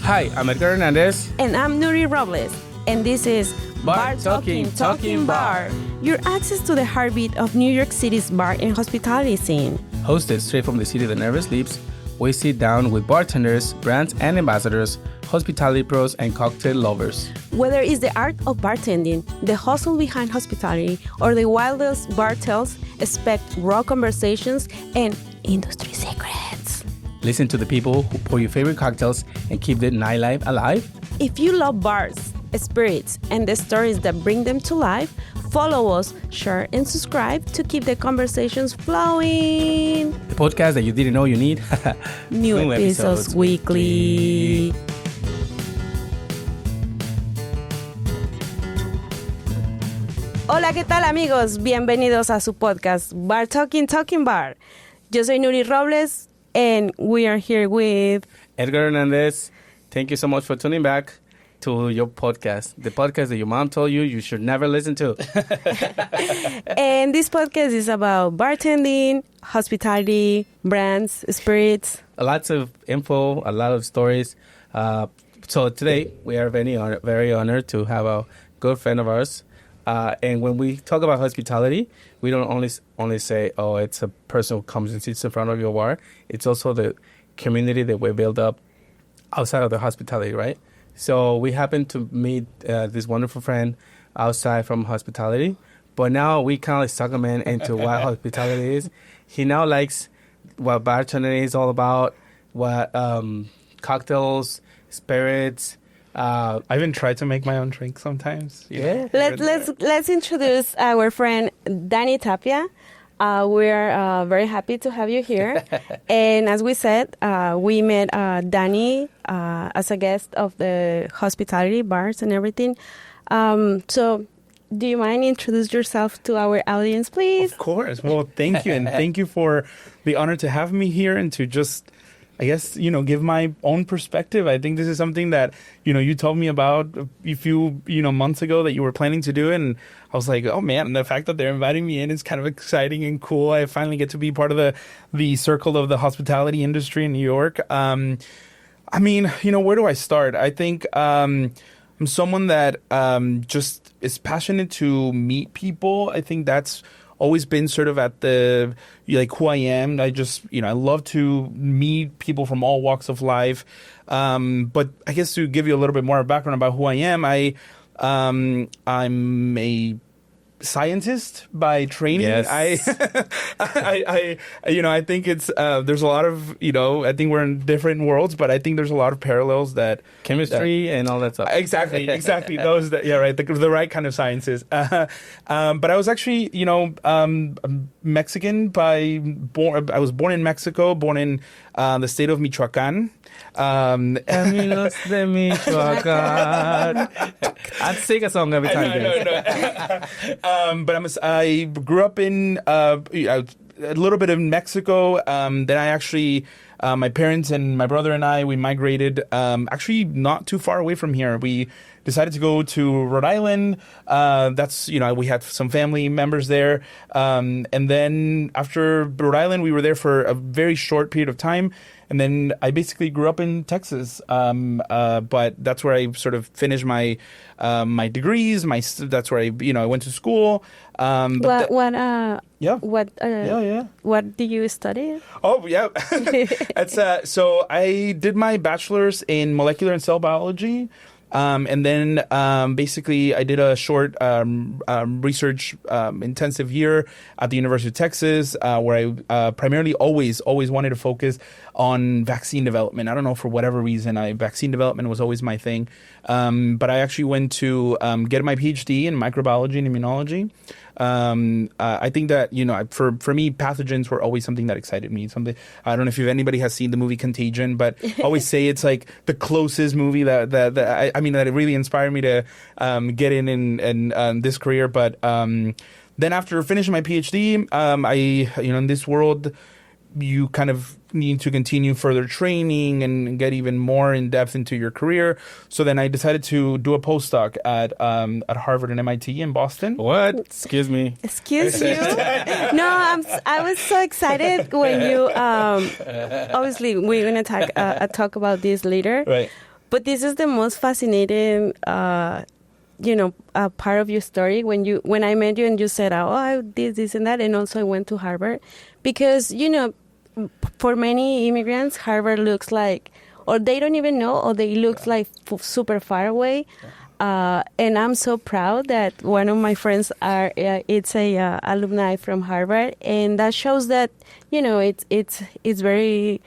Hi, I'm Edgar Hernandez. And I'm Nuri Robles. And this is Bar Talking Bar. Your access to the heartbeat of New York City's bar and hospitality scene. Hosted straight from the city that never sleeps, we sit down with bartenders, brands and ambassadors, hospitality pros, and cocktail lovers. Whether it's the art of bartending, the hustle behind hospitality, or the wildest bar tales, expect raw conversations and industry secrets. Listen to the people who pour your favorite cocktails and keep the nightlife alive. If you love bars, spirits, and the stories that bring them to life, follow us, share, and subscribe to keep the conversations flowing. The podcast that you didn't know you need. New episodes weekly. Hola, ¿qué tal, amigos? Bienvenidos a su podcast, Bar Talking Bar. Yo soy Nuri Robles, and we are here with Edgar Hernandez. Thank you so much for tuning back to your podcast, the podcast that your mom told you you should never listen to. And this podcast is about bartending, hospitality, brands, spirits. Lots of info, a lot of stories. So today we are very honored to have a good friend of ours. And when we talk about hospitality, we don't only say, oh, it's a person who comes and sits in front of your bar. It's also the community that we build up outside of the hospitality, right? So we happen to meet this wonderful friend outside from hospitality, but now we kind of like suck him into what hospitality is. He now likes what bartending is all about, what cocktails, spirits. I even try to make my own drink sometimes. Yeah. Let's introduce our friend Danny Tapia. We're very happy to have you here. And as we said, we met Danny as a guest of the hospitality bars and everything. So do you mind introduce yourself to our audience, please? Of course. Well, thank you. And thank you for the honor to have me here and to just, I guess, give my own perspective. I think this is something that, you told me about a few, months ago that you were planning to do. And I was like, oh, man, the fact that they're inviting me in is kind of exciting and cool. I finally get to be part of the circle of the hospitality industry in New York. Where do I start? I think I'm someone that just is passionate to meet people. I think that's always been sort of at the, who I am. I just, I love to meet people from all walks of life. But I guess to give you a little bit more background about who I am, I'm a scientist by training. Yes. I think it's there's a lot of I think we're in different worlds, but I think there's a lot of parallels that Chemistry and all that stuff. Exactly those that right the right kind of sciences. But I was actually Mexican I was born in Mexico, born in the state of Michoacan. Amigos de Michoacan. I'd sing a song every time. But I grew up in a little bit of Mexico. Then I actually, my parents and my brother and I, we migrated actually not too far away from here. We decided to go to Rhode Island. That's, we had some family members there. And then after Rhode Island, we were there for a very short period of time. And then I basically grew up in Texas, but that's where I sort of finished my degrees. That's where I went to school. What do you study? Oh yeah, so I did my bachelor's in molecular and cell biology. And then basically I did a short research intensive year at the University of Texas where I primarily always wanted to focus on vaccine development. I don't know, for whatever reason, vaccine development was always my thing. But I actually went to get my PhD in microbiology and immunology. I think that, for me, pathogens were always something that excited me. Something, I don't know if anybody has seen the movie Contagion, but I always say it's like the closest movie that it really inspired me to get in this career. But then after finishing my PhD, in this world, you kind of need to continue further training and get even more in depth into your career. So then I decided to do a postdoc at Harvard and MIT in Boston. What? Excuse me. Excuse you? No, I was so excited when you. Obviously, we're gonna talk about this later. Right. But this is the most fascinating, part of your story when I met you and you said, oh, I did this and that, and also I went to Harvard, because for many immigrants, Harvard looks like, or they don't even know, or they look like super far away. And I'm so proud that one of my friends it's a alumni from Harvard, and that shows that it's very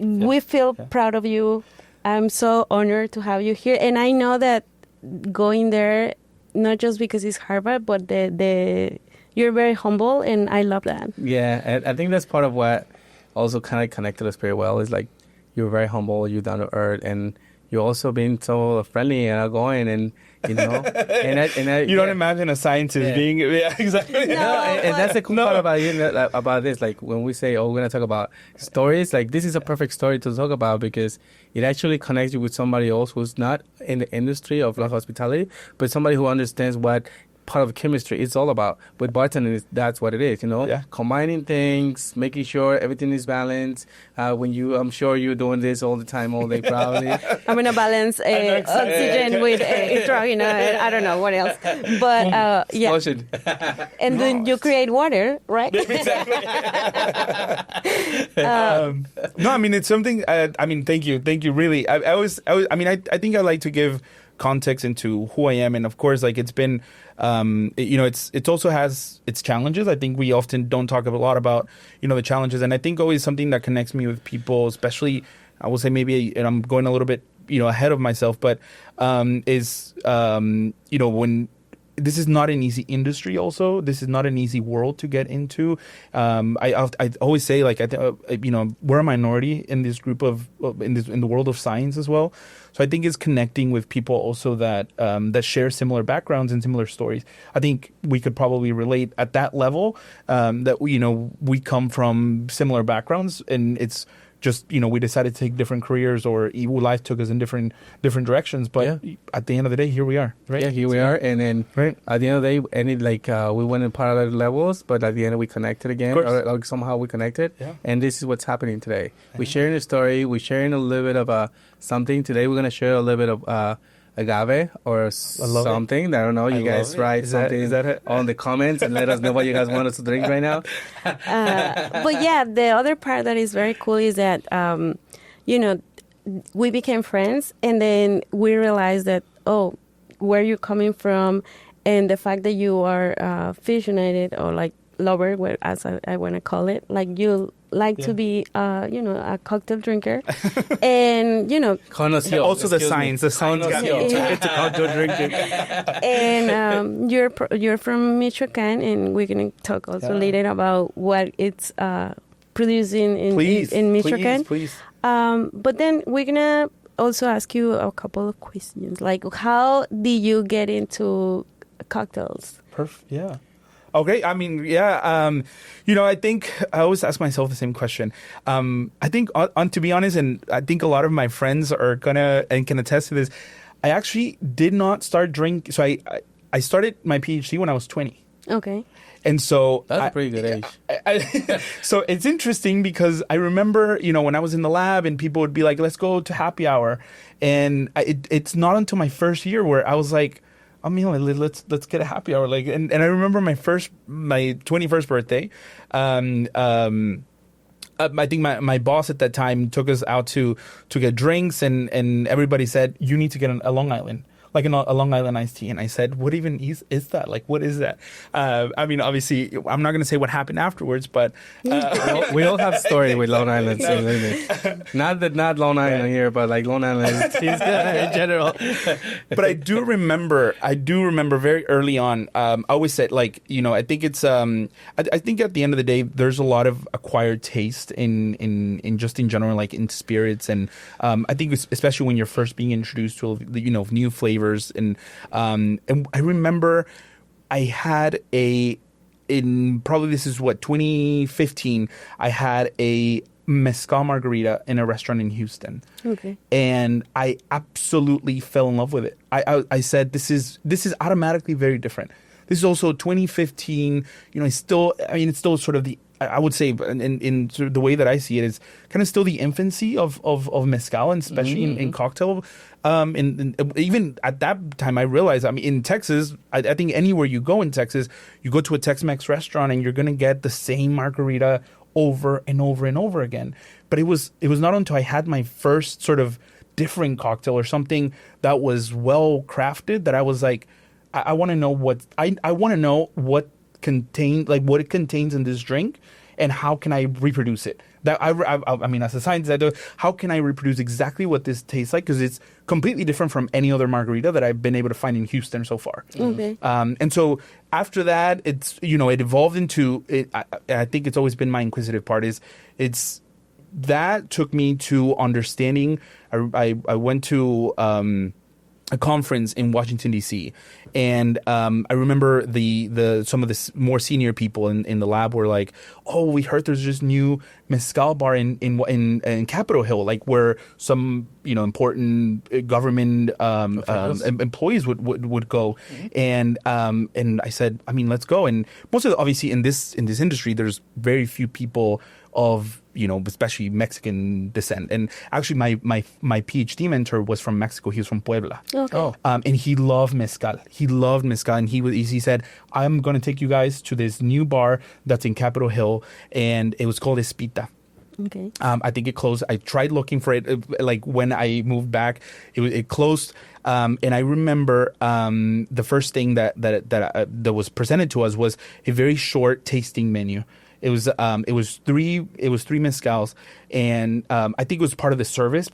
we feel proud of you. I'm so honored to have you here, and I know that going there, not just because it's Harvard, but you're very humble, and I love that. Yeah, and I think that's part of what also kind of connected us very well, is like you're very humble, you're down to earth, and you're also being so friendly and outgoing, and you don't imagine a scientist being exactly. And that's the cool part about about this. Like when we say, "Oh, we're gonna talk about stories," like this is a perfect story to talk about, because it actually connects you with somebody else who's not in the industry of hospitality, but somebody who understands what part of chemistry it's all about. With bartending, that's what it is, combining things, making sure everything is balanced. I'm sure you're doing this all the time, all day, probably. I'm gonna balance oxygen with drug, I don't know what else, but Explosion. And then you create water, right? Exactly. No, I mean it's something. Thank you. Really, I think I like to give context into who I am, and of course, like it's been. It also has its challenges. I think we often don't talk a lot about, the challenges. And I think always something that connects me with people, especially, I will say maybe, and I'm going a little bit, ahead of myself, but is, when this is not an easy industry also. This is not an easy world to get into. I always say, like, we're a minority in this group in the world of science as well. So I think it's connecting with people also that share similar backgrounds and similar stories. I think we could probably relate at that level, that we come from similar backgrounds, and it's just, we decided to take different careers, or life took us in different directions. But at the end of the day, here we are, right? Yeah, here we are. And then at the end of the day, we went in parallel levels, but at the end we connected again, or somehow we connected. Yeah. And this is what's happening today. We're sharing a story. We're sharing a little bit of something. Today we're going to share a little bit of agave or something. I don't know. You guys write something on the comments and let us know what you guys want us to drink right now. But yeah, the other part that is very cool is that, we became friends, and then we realized that, where you're coming from, and the fact that you are aficionated, or like lover, as I want to call it, like you like to be, a cocktail drinker, and connoisseur. Also the science to cocktail drinking. And you're from Michoacan, and we're gonna talk also later about what it's producing in Michoacan. Please. But then we're gonna also ask you a couple of questions, like how did you get into cocktails? Perfect. Yeah. Okay, I mean, I think I always ask myself the same question. I think, to be honest, and I think a lot of my friends are gonna and can attest to this, I actually did not start drinking. So I started my PhD when I was 20. Okay. And so that's a pretty good age. So it's interesting because I remember, when I was in the lab and people would be like, let's go to happy hour. And it's not until my first year where I was like, let's get a happy hour. Like, and I remember my 21st birthday. I think my boss at that time took us out to get drinks, and everybody said, you need to get a Long Island. Like a Long Island iced tea. And I said, what even is that? Like, what is that? Obviously, I'm not going to say what happened afterwards, but... we all have story with Long Island. Not Long Island here, but like Long Island teas in general. But I do remember very early on, I always said, like, I think it's... I think at the end of the day, there's a lot of acquired taste in just in general, like in spirits. And I think especially when you're first being introduced to, new flavors. And I remember I had probably this is 2015, I had a mezcal margarita in a restaurant in Houston. Okay. And I absolutely fell in love with it. I said, this is automatically very different. This is also 2015, it's still sort of the I would say, in sort of the way that I see it, is kind of still the infancy of mezcal, and especially in cocktail. And even at that time, I realized, I mean, in Texas, I think anywhere you go in Texas, you go to a Tex-Mex restaurant and you're going to get the same margarita over and over and over again. But it was not until I had my first sort of different cocktail or something that was well crafted that I was like, I want to know I want to know what it contains in this drink, and how can I reproduce it? That I mean, as a scientist, how can I reproduce exactly what this tastes like? Because it's completely different from any other margarita that I've been able to find in Houston so far. Okay. And so after that, it evolved into it. I think it's always been my inquisitive part. That took me to understanding. I went to a conference in Washington D.C. and I remember some of the more senior people in the lab were like, "Oh, we heard there's this new mezcal bar in Capitol Hill, like where some important government employees would go." And I said, I mean, let's go. And obviously in this industry, there's very few people of especially Mexican descent. And actually my PhD mentor was from Mexico. He was from Puebla. Okay. And he loved mezcal. And he said, "I'm going to take you guys to this new bar that's in Capitol Hill," and it was called Espita. Okay. I think it closed. I tried looking for it. Like when I moved back, it closed. And I remember the first thing that was presented to us was a very short tasting menu. It was three mezcals, and I think it was part of the service,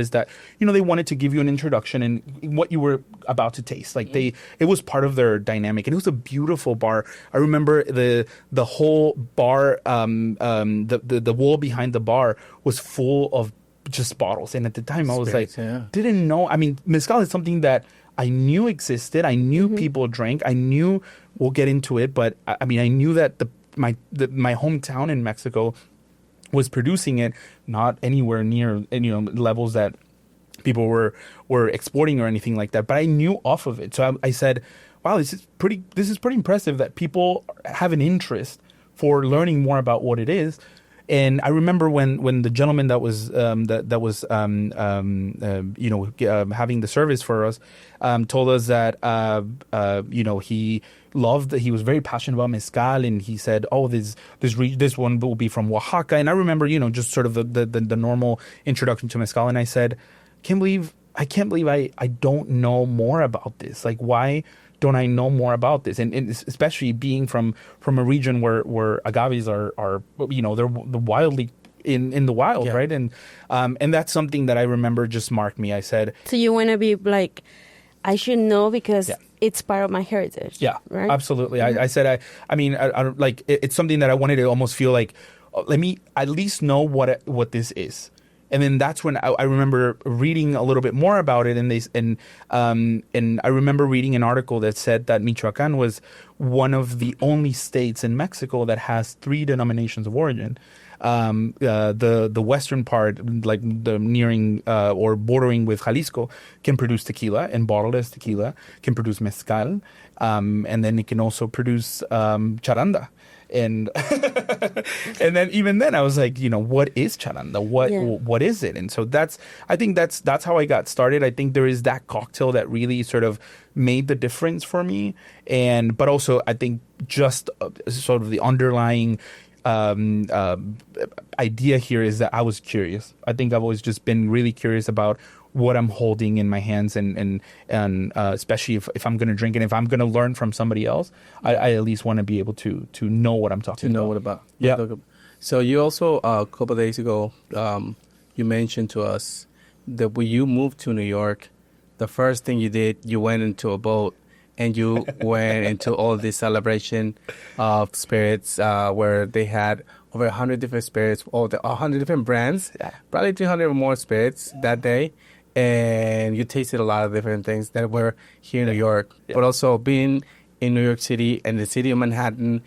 that they wanted to give you an introduction and what you were about to taste. Like it was part of their dynamic, and it was a beautiful bar. I remember the whole bar, the wall behind the bar was full of just bottles, and at the time I was didn't know. I mean, mezcal is something that I knew existed. I knew people drank. I knew, we'll get into it, but I mean, I knew that my hometown in Mexico was producing it, not anywhere near levels that people were exporting or anything like that. But I knew off of it, so I said, "Wow, this is pretty impressive that people have an interest for learning more about what it is." And I remember when the gentleman that was having the service for us told us that he was very passionate about mezcal, and he said, "Oh, this one will be from Oaxaca." And I remember just sort of the normal introduction to mezcal, and I said, I can't believe I don't know more about this. Like, why don't I know more about this? And especially being from a region where agaves are they're wildly in the wild, right? And that's something that I remember just marked me. I said, so you want to be like, I should know because it's part of my heritage. Yeah, right? Absolutely. Mm-hmm. I said, I mean, it's something that I wanted to almost feel like, let me at least know what this is. And then that's when I remember reading a little bit more about it, and I remember reading an article that said that Michoacan was one of the only states in Mexico that has 3 denominations of origin. The western part, like the nearing or bordering with Jalisco, can produce tequila and bottled as tequila, can produce mezcal, and then it can also produce charanda. And and then even then I was like, what is charanda? What is it? And so I think that's how I got started. I think there is that cocktail that really sort of made the difference for me. But also I think just sort of the underlying idea here is that I was curious. I think I've always just been really curious about what I'm holding in my hands, and especially if I'm going to drink, and if I'm going to learn from somebody else, I at least want to be able to know what I'm talking about. To know what about. Yeah. So you also, a couple of days ago, you mentioned to us that when you moved to New York, the first thing you did, you went into a boat and you went into all this celebration of spirits where they had over 100 different spirits, 100 different brands, probably 300 or more spirits that day. And you tasted a lot of different things that were here in New York, but also being in New York City and the city of Manhattan,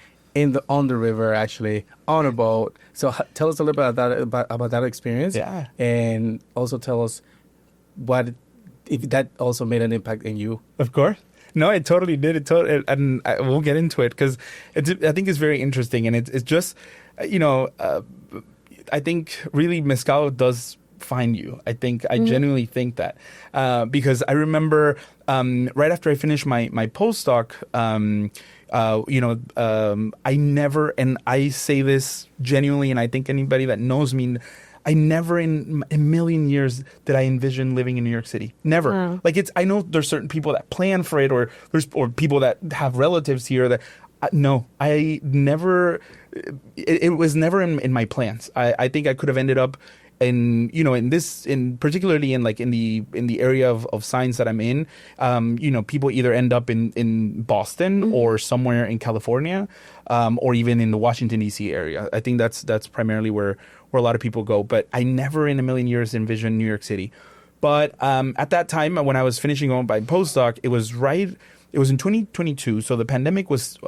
on the river, actually, on a boat. So tell us a little bit about that experience. Yeah. And also tell us if that also made an impact in you. Of course. No, it totally did. And we'll get into it because I think it's very interesting, and it's just, I think really mezcal does find you. I genuinely think that because I remember right after I finished my postdoc, I never, and I say this genuinely, and I think anybody that knows me, I never in a million years did I envision living in New York City. Never. Wow. I know there's certain people that plan for it, or people that have relatives here that. No, I never. It was never in my plans. I think I could have ended up particularly in the area of science that I'm in. People either end up in Boston or somewhere in California, or even in the Washington D.C. area. I think that's primarily where a lot of people go. But I never in a million years envisioned New York City. But at that time, when I was finishing on my postdoc, it was in 2022, so the pandemic was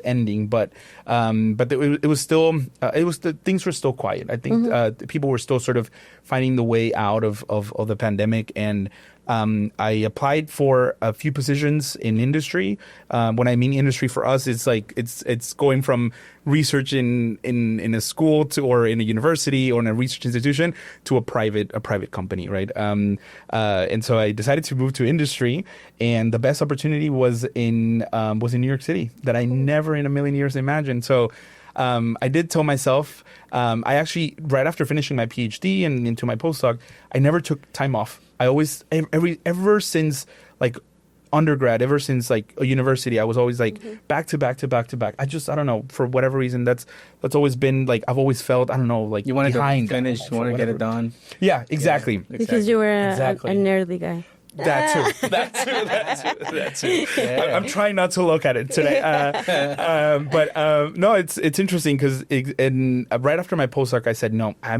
ending, but it was still things were still quiet. I think people were still sort of finding the way out of the pandemic, and I applied for a few positions in industry. When I mean industry for us, it's going from research in a school or in a university or in a research institution to a private company, right? And so I decided to move to industry, and the best opportunity was in New York City that I never in a million years imagined. So I did tell myself, I actually, right after finishing my PhD and into my postdoc, I never took time off. I always, ever since undergrad, ever since a university, I was always back to back. I don't know, for whatever reason, that's always been I've always felt, I don't know, you want to finish, you want to get it done. Yeah, exactly. Because you were a nerdy guy. That too. Yeah. I'm trying not to look at it today. But no, it's interesting because right after my postdoc, I said, no, I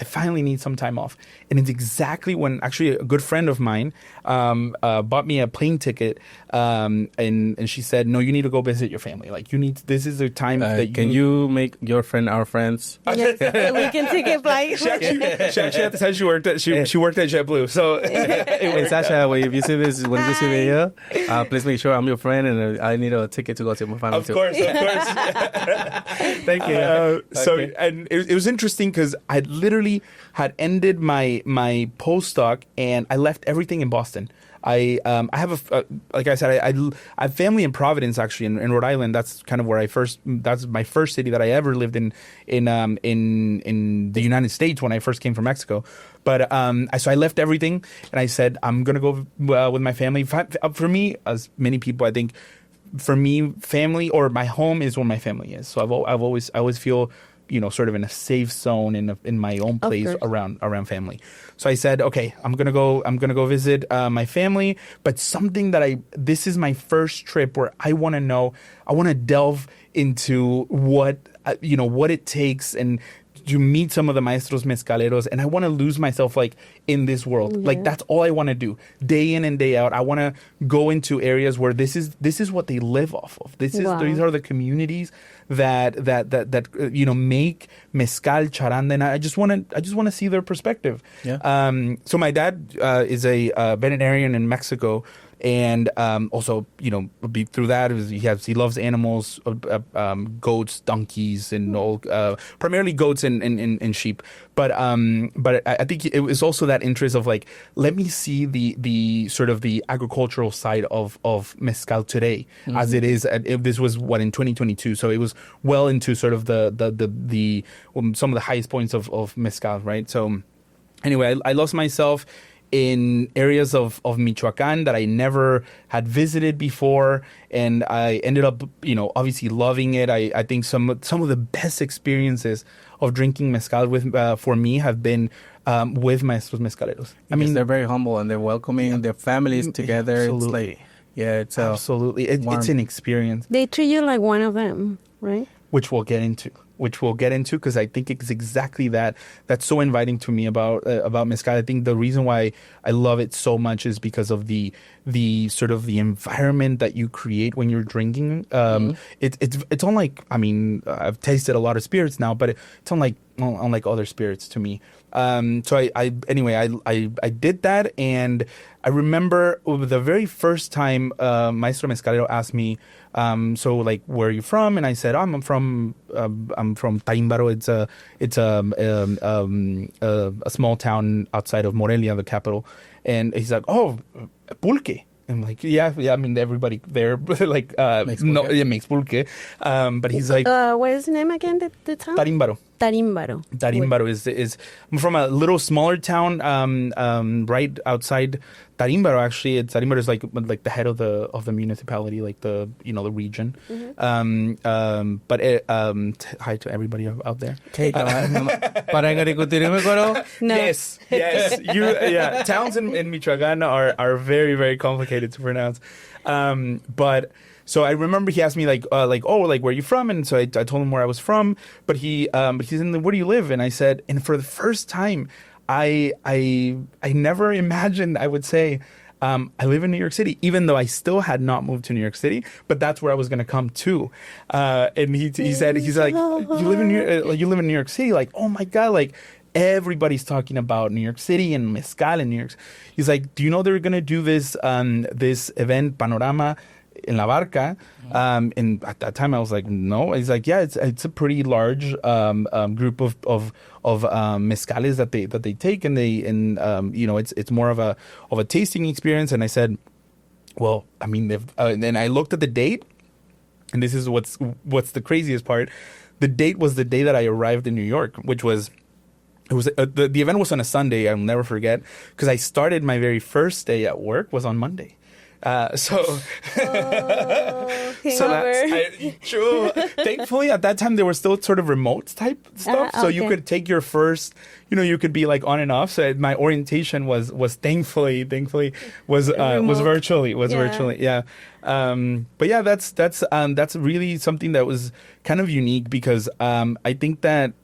finally need some time off. And it's exactly when actually a good friend of mine bought me a plane ticket, and she said, no, you need to go visit your family. This is the time that can you make your friend our friends? Yes, so we can take a flight. She actually at the time she worked at JetBlue. So hey, Sasha, if you see this, when you see video, please make sure I'm your friend, and I need a ticket to go to my family. Of course. Thank you. So, and it was interesting because I literally had ended my postdoc, and I left everything in Boston. I have like I said, I have family in Providence, actually, in Rhode Island. That's kind of where that's my first city that I ever lived in the United States when I first came from Mexico. But so I left everything, and I said, I'm going to go with my family. For me, as many people, I think, for me, family or my home is where my family is. So I always feel, sort of in a safe zone in my own place around family. So I said, okay, I'm gonna go visit my family. But something this is my first trip where I want to delve into what it takes and to meet some of the maestros mezcaleros, and I want to lose myself in this world. Yeah. That's all I want to do, day in and day out. I want to go into areas where this is what they live off of. These are the communities that make mezcal, charanda, and I just want to see their perspective. Yeah. So my dad is a veterinarian in Mexico. And also, through that, he loves animals, goats, donkeys, and all, primarily goats and sheep. But I think it was also that interest of let me see the sort of the agricultural side of mezcal today, as it is. This was in 2022, so it was well into sort of the some of the highest points of mezcal, right? So anyway, I lost myself in areas of Michoacan that I never had visited before, and I ended up, obviously loving it. I think some of the best experiences of drinking mezcal for me have been with maestros mezcaleros. I mean, they're very humble and they're welcoming their families together. Absolutely. It's absolutely. It's an experience. They treat you like one of them, right? Which we'll get into because I think it's exactly that. That's so inviting to me about mezcal. I think the reason why I love it so much is because of the sort of the environment that you create when you're drinking. It's unlike, I've tasted a lot of spirits now, but it's unlike unlike other spirits to me. So I did that, and I remember the very first time Maestro Mezcalero asked me, so like, where are you from? And I said, I'm from Tarimbaro. It's a small town outside of Morelia, the capital. And he's like, oh, pulque. I'm like, yeah. I mean, everybody there like makes pulque. But he's like, what is the name again? The town? Tarimbaro. Tarimbaro is I'm from a little smaller town right outside Tarimbaro. Actually, Tarimbaro is like the head of the municipality, like the region. Mm-hmm. But hi to everybody out there. No. Yes. Towns in Michoacan are very, very complicated to pronounce. But so I remember he asked me like where are you from? And so I told him where I was from. But he's in where do you live? And I said, and for the first time, I never imagined I would say I live in New York City, even though I still had not moved to New York City. But that's where I was going to come to. And he said, he's like, you live in New York City? Like, oh my God, like everybody's talking about New York City and mezcal in New York. He's like, do you know they're going to do this event Panorama in La Barca? And at that time I was like, no. He's like, yeah, it's a pretty large group of mezcales that they take, and it's more of a tasting experience. And I said, well, I mean, then I looked at the date, and this is what's the craziest part. The date was the day that I arrived in New York, which was. The event was on a Sunday. I'll never forget, because I started my very first day at work was on Monday. So true. Thankfully, at that time there were still sort of remote type stuff, so you could take your first. You could be like on and off. So my orientation was thankfully was virtually. Yeah. But yeah, that's really something that was kind of unique, because I think that.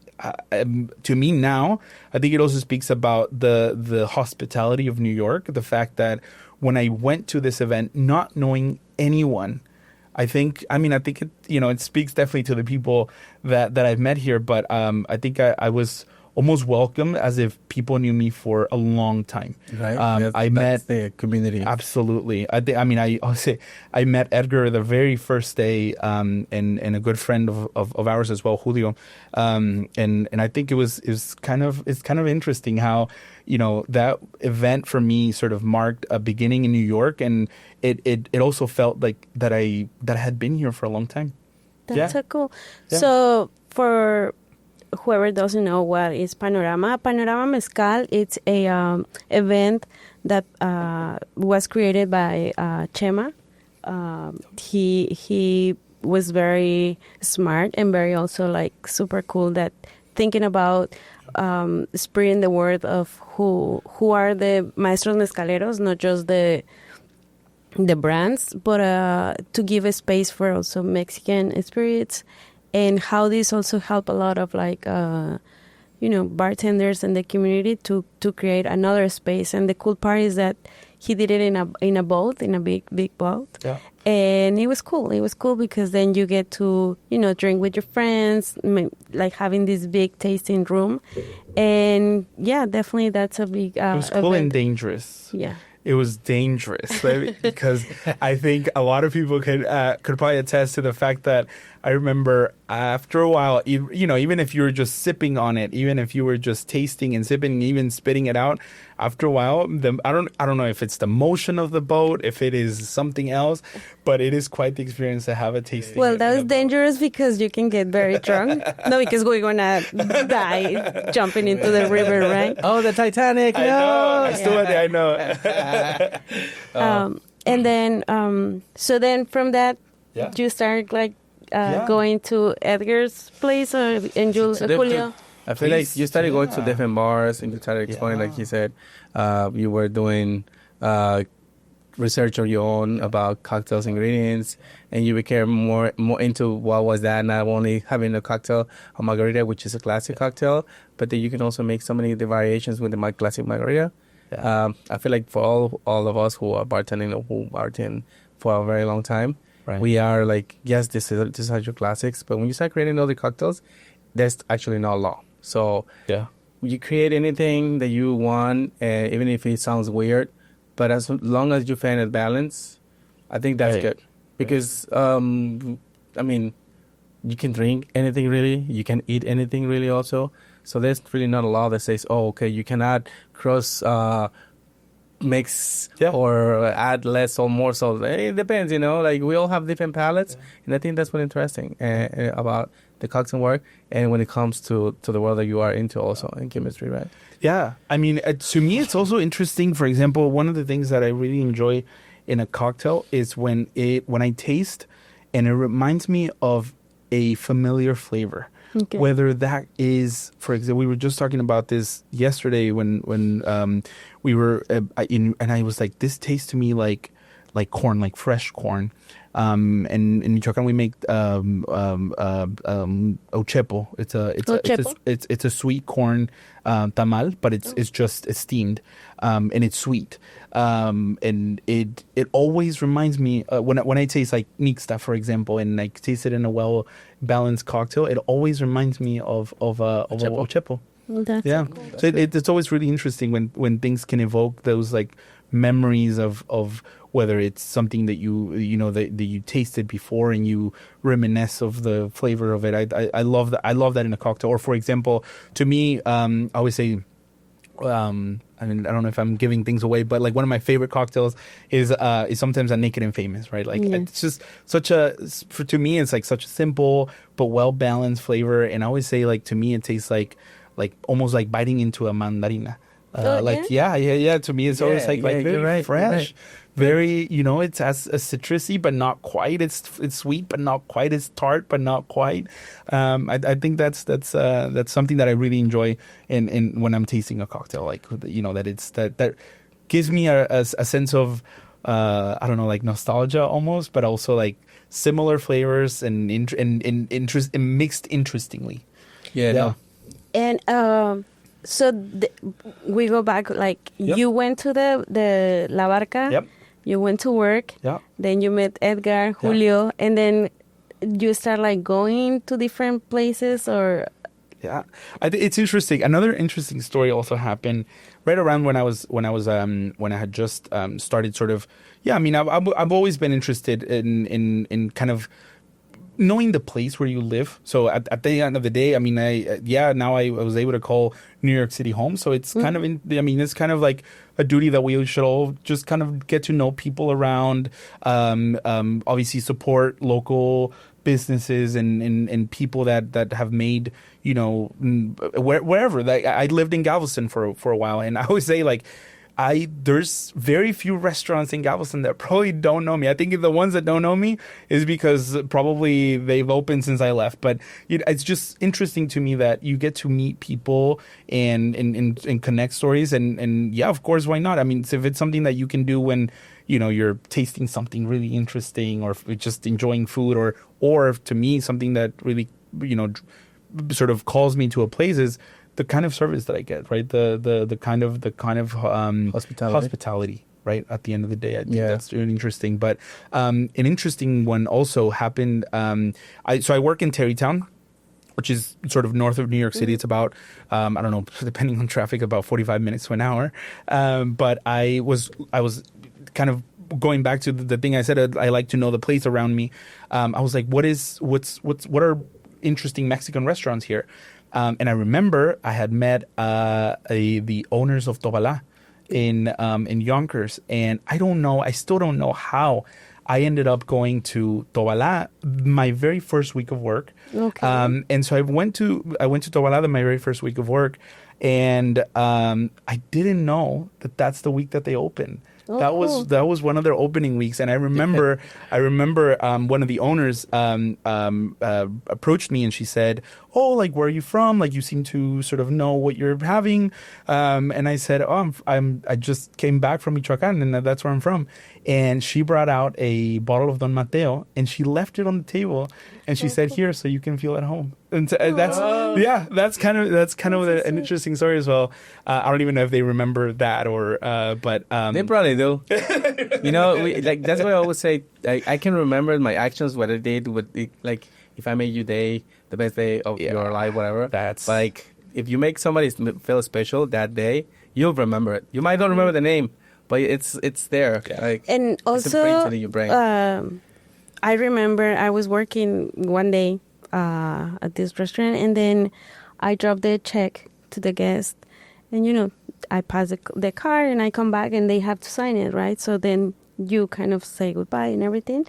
To me now, I think it also speaks about the hospitality of New York. The fact that when I went to this event, not knowing anyone, I think it speaks definitely to the people that I've met here. But I think I was almost welcome as if people knew me for a long time. Right. I met the community. Absolutely. I met Edgar the very first day, and a good friend of ours as well, Julio. And I think it's kind of interesting how, that event for me sort of marked a beginning in New York, and it also felt like that I had been here for a long time. That's so cool. Yeah. So for whoever doesn't know what is Panorama Mezcal, it's a event that was created by Chema. He was very smart and very also like super cool, that thinking about spreading the word of who are the maestros mezcaleros, not just the brands, but to give a space for also Mexican spirits. And how this also help a lot of bartenders in the community to create another space. And the cool part is that he did it in a boat, in a big boat. Yeah. And it was cool. It was cool because then you get to, drink with your friends, like having this big tasting room. And yeah, definitely that's a big it was cool event. and dangerous. Yeah. It was dangerous because I think a lot of people could probably attest to the fact that I remember after a while, even if you were just sipping on it, even if you were just tasting and sipping, even spitting it out, after a while, I don't know if it's the motion of the boat, if it is something else, but it is quite the experience to have a tasting. Well, that was dangerous because you can get very drunk. No, because we're gonna die jumping into the river, right? Oh, the Titanic! I know. I still I know. And then, so then from that, you started going to Edgar's place, and Julio. I feel like you started going to different bars, and you started exploring, like you said. You were doing research on your own about cocktails ingredients, and you became more into what was that, not only having a cocktail, a margarita, which is a classic cocktail, but then you can also make so many of the variations with the classic margarita. Yeah. I feel like for all of us who are bartending or who bartend for a very long time, right, we are like, yes, this is your classics, but when you start creating other cocktails, there's actually no law. So Yeah. you create anything that you want, even if it sounds weird, but as long as you find a balance, I think that's Right. good. Because, I mean, you can drink anything really. You can eat anything really also. So there's really not a law that says, oh, okay, you cannot cross mix or add less or more salt. It depends, you know. Like we all have different palates, and I think that's what's interesting about the cocktail work. And when it comes to the world that you are into, also in chemistry, right? Yeah, I mean, to me, it's also interesting. For example, one of the things that I really enjoy in a cocktail is when I taste, and it reminds me of a familiar flavor. Okay. Whether that is, for example, we were just talking about this yesterday when we were and I was like, this tastes to me like corn, like fresh corn. And in Michoacan we make ochepo. It's a sweet corn tamal, but it's just steamed, and it's sweet. And it always reminds me when I taste like mixta, for example, and I taste it in a well balanced cocktail, it always reminds me of ochepo. That's Yeah, cool. so it's always really interesting when things can evoke those like memories of whether it's something that you know that you tasted before and you reminisce of the flavor of it. I love that. I love that in a cocktail. Or for example, to me, I always say, I mean, I don't know if I'm giving things away, but like one of my favorite cocktails is sometimes a Naked and Famous, right? Like it's just to me, it's like such a simple but well balanced flavor. And I always say, like, to me, it tastes like almost like biting into a mandarina. Yeah. To me, it's always like very fresh, very, you know, it's as citrusy but not quite. It's sweet but not quite. It's tart but not quite. I think that's something that I really enjoy in when I'm tasting a cocktail. Like, you know, that gives me a sense of I don't know, like nostalgia almost, but also like similar flavors and interest and mixed interestingly. Yeah. No. And so we go back, like you went to the La Barca. Yep. You went to work. Yeah. Then you met Edgar, Julio, and then you start like going to different places or. Yeah, it's interesting. Another interesting story also happened right around when I had just started sort of. Yeah, I mean, I've always been interested in kind of knowing the place where you live. So at the end of the day, I mean, now I was able to call New York City home. So it's kind of it's kind of like a duty that we should all just kind of get to know people around, obviously support local businesses and people that have made, you know, wherever. Like, I lived in Galveston for a while, and I always say, like, there's very few restaurants in Galveston that probably don't know me. I think the ones that don't know me is because probably they've opened since I left. But it's just interesting to me that you get to meet people and connect stories. And yeah, of course, why not? I mean, if it's something that you can do when, you know, you're tasting something really interesting or just enjoying food, or to me, something that really, you know, sort of calls me to a place is the kind of service that I get, right? The kind of hospitality, right? At the end of the day, I think that's really interesting. But an interesting one also happened. So I work in Tarrytown, which is sort of north of New York City. It's about, I don't know, depending on traffic, about 45 minutes to an hour. But I was kind of going back to the thing I said. I like to know the place around me. I was like, what are interesting Mexican restaurants here? And I remember I had met the owners of Tobalá in Yonkers, and I still don't know how I ended up going to Tobalá my very first week of work. Okay. And so I went to Tobalá my very first week of work, and I didn't know that that's the week that they opened. Oh, that was one of their opening weeks, and I remember one of the owners approached me, and she said, "Oh, like, where are you from? Like, you seem to sort of know what you're having." And I said, "Oh, I just came back from Michoacan, and that's where I'm from." And she brought out a bottle of Don Mateo, and she left it on the table, and she said, "Here, so you can feel at home." And so that's kind of an interesting story as well. I don't even know if they remember that but they probably do. You know, that's why I always say I can remember my actions, what I did with like if I made you the best day of your life, whatever. That's like if you make somebody feel special that day, you'll remember it. You might not remember the name, but it's there. Yeah. Like, And it's imprinted in also, your brain. I remember I was working one day at this restaurant, and then I dropped the check to the guest, and I pass the card, and I come back, and they have to sign it, right? So then you kind of say goodbye and everything.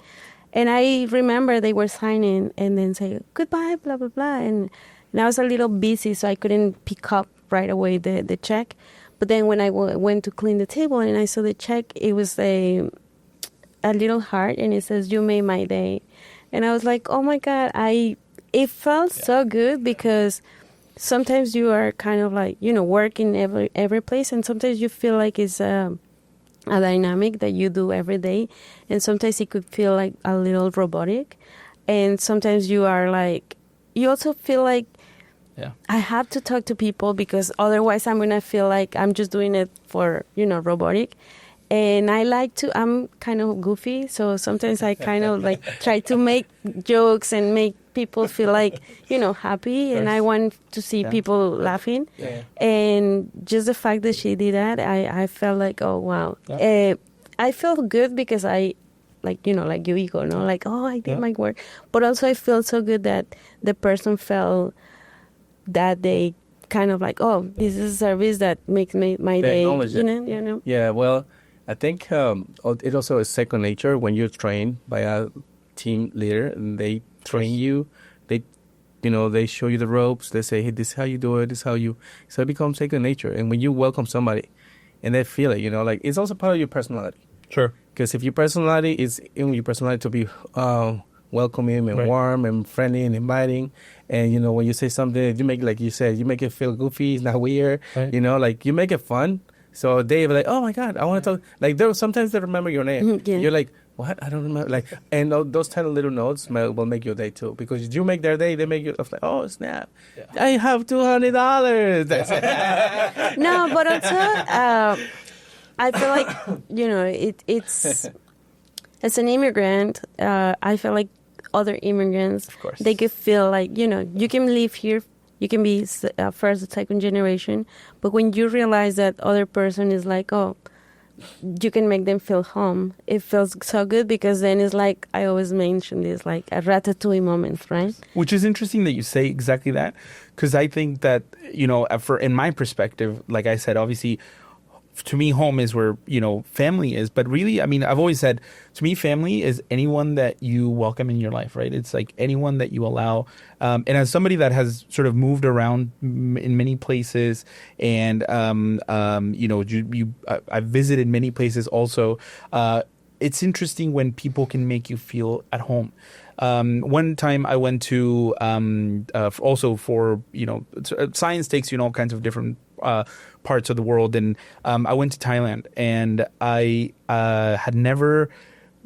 And I remember they were signing and then say goodbye, blah, blah, blah. And I was a little busy, so I couldn't pick up right away the check. But then when I went to clean the table and I saw the check, it was a little heart, and it says, "You made my day." And I was like, oh my God, it felt so good, because sometimes you are kind of like, working every place, and sometimes you feel like it's a dynamic that you do every day, and sometimes it could feel like a little robotic, and sometimes you are like, you also feel like, I have to talk to people, because otherwise I'm gonna feel like I'm just doing it for robotic. And I'm kind of goofy, so sometimes I kind of like try to make jokes and make people feel like, happy, and I want to see people laughing. Yeah. And just the fact that she did that, I felt like, oh, wow. I felt good, because I, like your ego, like, oh, I did my work. But also I feel so good that the person felt that they kind of like, oh, this is a service that makes my day, Yeah, well, I think it also is second nature when you're trained by a team leader, and they train you. They show you the ropes. They say, hey, this is how you do it. This is how you. So it becomes second nature. And when you welcome somebody, and they feel it, like it's also part of your personality. Sure. Because if your personality is in your personality to be welcoming and warm and friendly and inviting, and when you say something, you make, like you said, you make it feel goofy. It's not weird. Right. Like you make it fun. So they were like, oh my God, I want to talk. Like sometimes they remember your name. Yeah. You're like, what? I don't remember. Like, and those tiny little notes will make your day too, because you make their day, they make you like, oh snap, I have $200. That's it. No, but also I feel like it's as an immigrant, I feel like other immigrants, of course, they could feel like you can live here. You can be first or second generation, but when you realize that other person is like, oh, you can make them feel home, it feels so good, because then it's like, I always mention this, like a ratatouille moment, right? Which is interesting that you say exactly that, because I think that, in my perspective, like I said, obviously, to me, home is where, family is. But really, I mean, I've always said, to me, family is anyone that you welcome in your life, right? It's like anyone that you allow. And as somebody that has sort of moved around in many places, and, I've visited many places also, it's interesting when people can make you feel at home. One time I went to, also for, science takes you in all kinds of different parts of the world. And I went to Thailand, and I had never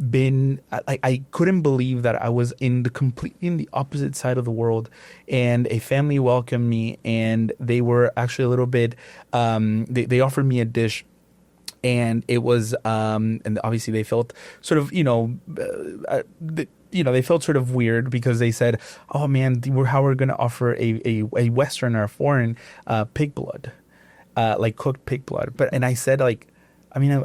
been, I couldn't believe that I was completely in the opposite side of the world, and a family welcomed me, and they were actually a little bit, they offered me a dish. And it was, and obviously they felt sort of, they felt sort of weird, because they said, "Oh man, how we're going to offer a Western or a foreign pig blood, like cooked pig blood." And I said, like, I mean,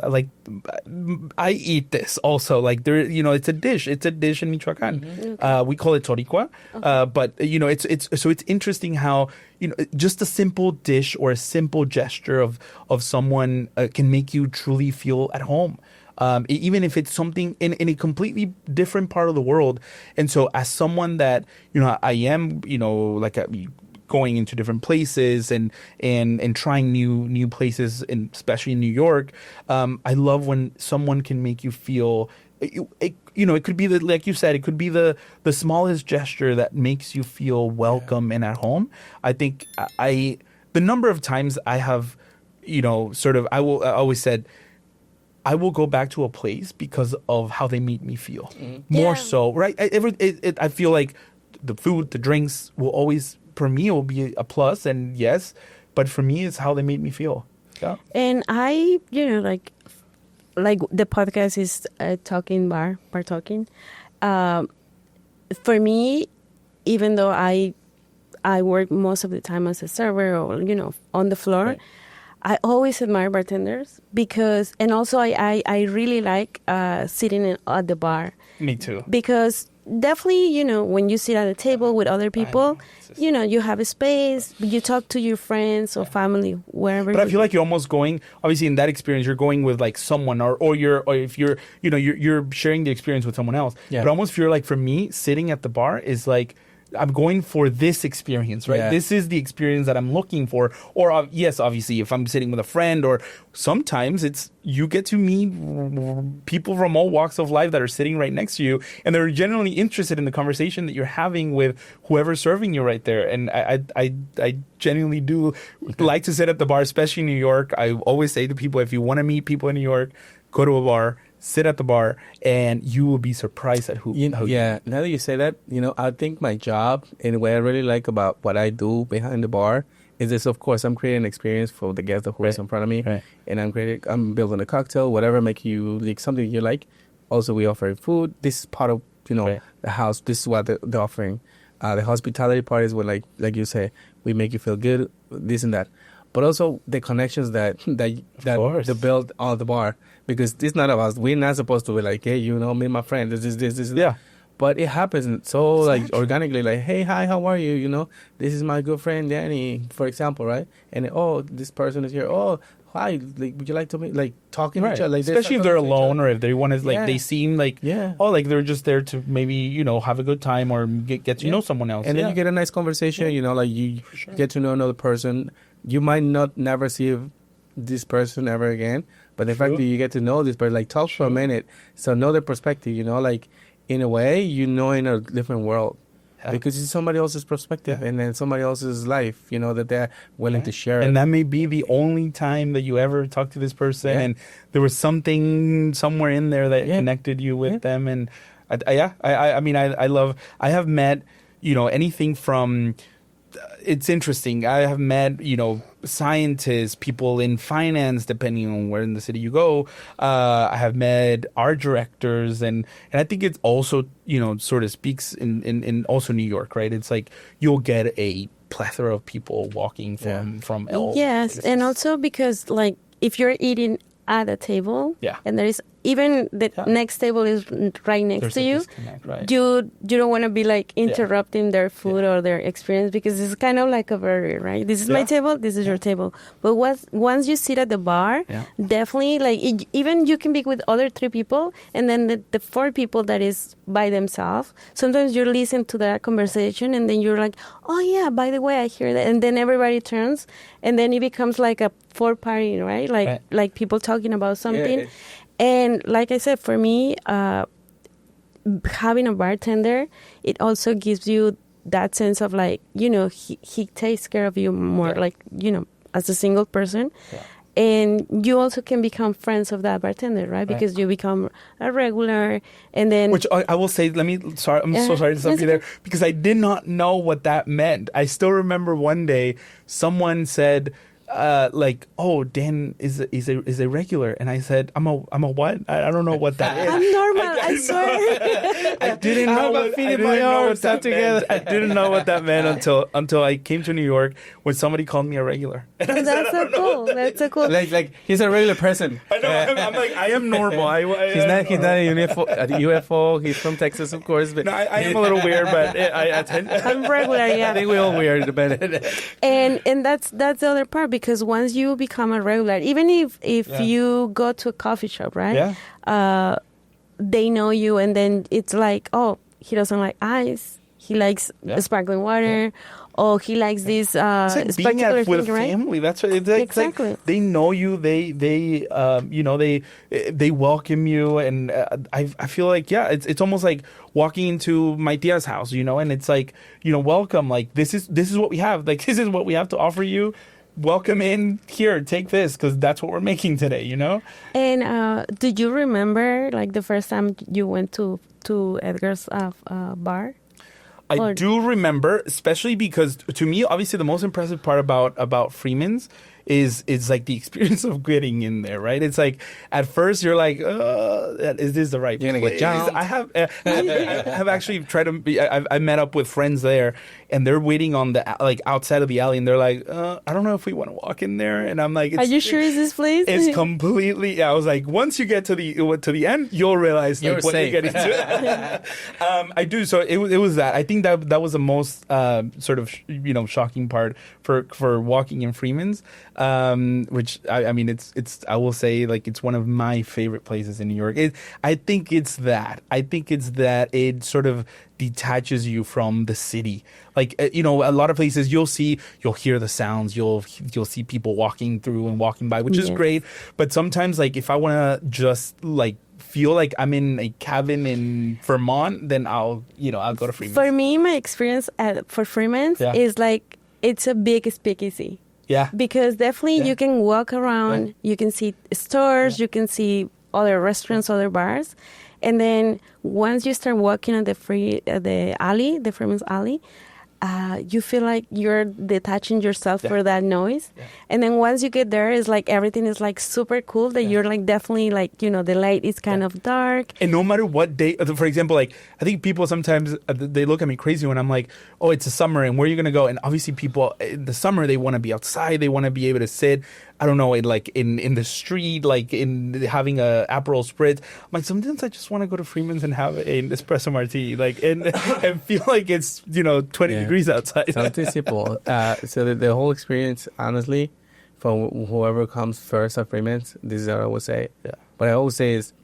I eat this also. Like, there, it's a dish. It's a dish in Michoacan. Mm-hmm. We call it toricua. Okay. But it's interesting how just a simple dish or a simple gesture of someone can make you truly feel at home. Even if it's something in a completely different part of the world. And so as someone that, I am, going into different places and trying new places, especially in New York, I love when someone can make you feel, it could be like you said, it could be the smallest gesture that makes you feel welcome and at home. I think the number of times I have, I always said, I will go back to a place because of how they make me feel. Mm-hmm. More so, right? I feel like the food, the drinks will always, for me, it will be a plus, and yes, but for me, it's how they made me feel. Yeah. And I, like the podcast is talking bar talking. For me, even though I I work most of the time as a server or, on the floor. Right. I always admire bartenders because, and also I really like sitting at the bar. Me too. Because definitely, when you sit at a table with other people, you have a space, you talk to your friends or family, wherever. But I feel like you're almost going, obviously in that experience, you're going with like someone or if you're, you're sharing the experience with someone else. Yeah. But I almost feel like for me, sitting at the bar is like, I'm going for this experience, right? Yeah. This is the experience that I'm looking for. Or yes, obviously, if I'm sitting with a friend, or sometimes it's you get to meet people from all walks of life that are sitting right next to you, and they're genuinely interested in the conversation that you're having with whoever's serving you right there. And I genuinely do like to sit at the bar, especially in New York. I always say to people, if you want to meet people in New York, go to a bar. Sit at the bar, and you will be surprised at who. Now that you say that, I think my job, in a way I really like about what I do behind the bar, is this, of course, I'm creating an experience for the guest who is in front of me, right. And I'm building a cocktail, whatever, make you like something you like. Also, we offer food. This is part of, right. the house. This is what they're offering. The hospitality part is when, like you say, we make you feel good, this and that. But also the connections that they build on the bar, because it's not about us. We're not supposed to be like, hey, me and my friend, this. Yeah. But it happens so like organically, like, hey, hi, how are you? This is my good friend Danny, for example, right? And this person is here. Oh, hi, like, would you like to meet? Like talking to each other, like, especially if they're alone or if they want to, like, they seem like, like they're just there to maybe have a good time or get to know someone else, and then you get a nice conversation. Like you get to know another person. You might never see this person ever again, but the fact that you get to know this person, like talk for a minute, so know their perspective, like in a way, in a different world, because it's somebody else's perspective and then somebody else's life, that they're willing to share it. And that may be the only time that you ever talk to this person, and there was something somewhere in there that connected you with them. And I have met, anything from, it's interesting. I have met, scientists, people in finance, depending on where in the city you go. I have met art directors, and I think it's also, sort of speaks in also New York, right? It's like you'll get a plethora of people walking from all Yes, places. and also because, like, if you're eating at a table, and there is even the next table is right next to you, right? You don't want to be like interrupting their food or their experience, because it's kind of like a barrier, right? This is my table, this is your table. But once you sit at the bar, definitely, like, even you can be with other 3 people, and then the 4 people that is by themselves, sometimes you listen to that conversation, and then you're like, oh yeah, by the way, I hear that, and then everybody turns, and then it becomes like a 4 party, right? Like people talking about something. And like I said, for me, having a bartender, it also gives you that sense of, like, he takes care of you more, like, as a single person. And you also can become friends of that bartender, right? Because you become a regular, and then... Which I will say, I'm so sorry to stop you there, because I did not know what that meant. I still remember one day someone said... like, oh, Dan is a regular, and I said, I'm a what? I don't know what that is. I'm normal, I swear. I didn't know what that meant until I came to New York when somebody called me a regular. That's so cool. That's so cool. Like he's a regular person. I know. I'm like, I am normal. He's not a UFO. He's from Texas, of course. But no, I am a little weird, but I'm regular. Yeah, I think we're all weird about it. And that's the other part, because once you become a regular, even if you go to a coffee shop, right? They know you, and then it's like, oh, he doesn't like ice. He likes sparkling water. Oh, he likes this. It's like being with right? family. That's what it's like. Exactly. It's like they know you. They welcome you, and I feel like it's almost like walking into my tia's house, and it's like welcome. Like this is what we have. Like this is what we have to offer you. Welcome in here. Take this, because that's what we're making today. And did you remember, like, the first time you went to Edgar's bar? I do remember, especially because to me, obviously, the most impressive part about Freeman's is like the experience of getting in there, right? It's like at first you're like, is this the right You're gonna place? get jumped. I have actually tried to be. I met up with friends there, and they're waiting on the like outside of the alley, and they're like, I don't know if we want to walk in there, and I'm like, Are you sure it's this place? It's completely. Yeah, I was like, once you get to the end, you'll realize like, what safe. you're getting to. I do. So it was that. I think that was the most sort of shocking part for walking in Freeman's, which I mean it's I will say like it's one of my favorite places in New York. I think it's that it sort of detaches you from the city. Like a lot of places you'll hear the sounds, you'll see people walking through and walking by, which is great. But sometimes like if I want to just like feel like I'm in a cabin in Vermont, then I'll go to Freeman's. For me, my experience for Freeman's is like it's a big speakeasy. Yeah. Because definitely you can walk around, you can see stores, you can see other restaurants, other bars. And then once you start walking on the Freeman's alley, you feel like you're detaching yourself for that noise. Yeah. And then once you get there, it's like everything is like super cool that you're like definitely like, the light is kind of dark. And no matter what day, for example, like I think people sometimes, they look at me crazy when I'm like, oh, it's a summer and where are you going to go? And obviously people in the summer, they want to be outside. They want to be able to sit, I don't know, in the street, like in having a Aperol Spritz. I'm like, sometimes I just want to go to Freeman's and have an espresso martini, like and feel like it's 20 degrees outside. Something simple. So the whole experience, honestly, for whoever comes first at Freeman's, this is what I would say. Yeah. What I always say is,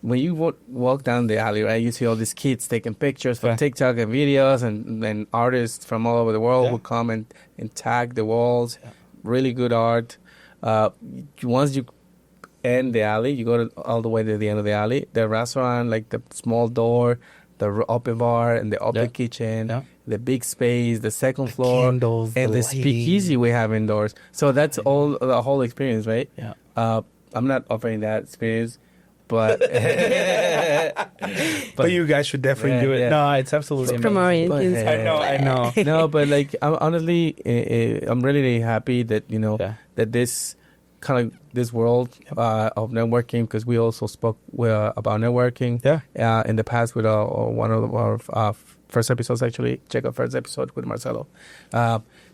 when you walk down the alley, right, you see all these kids taking pictures for TikTok and videos, and artists from all over the world who come and tag the walls. Yeah. Really good art. Once you end the alley, you go all the way to the end of the alley. The restaurant, like the small door, the open bar, and the open kitchen, the big space, the second floor, candles, and the speakeasy we have indoors. So that's all the whole experience, right? Yeah. I'm not offering that experience, but but you guys should definitely do it. Yeah. No, it's absolutely amazing. I know. No, but like honestly, I'm really happy that that this kind of this world of networking, because we also spoke about networking in the past with one of our first episodes. Actually, check out first episode with Marcelo.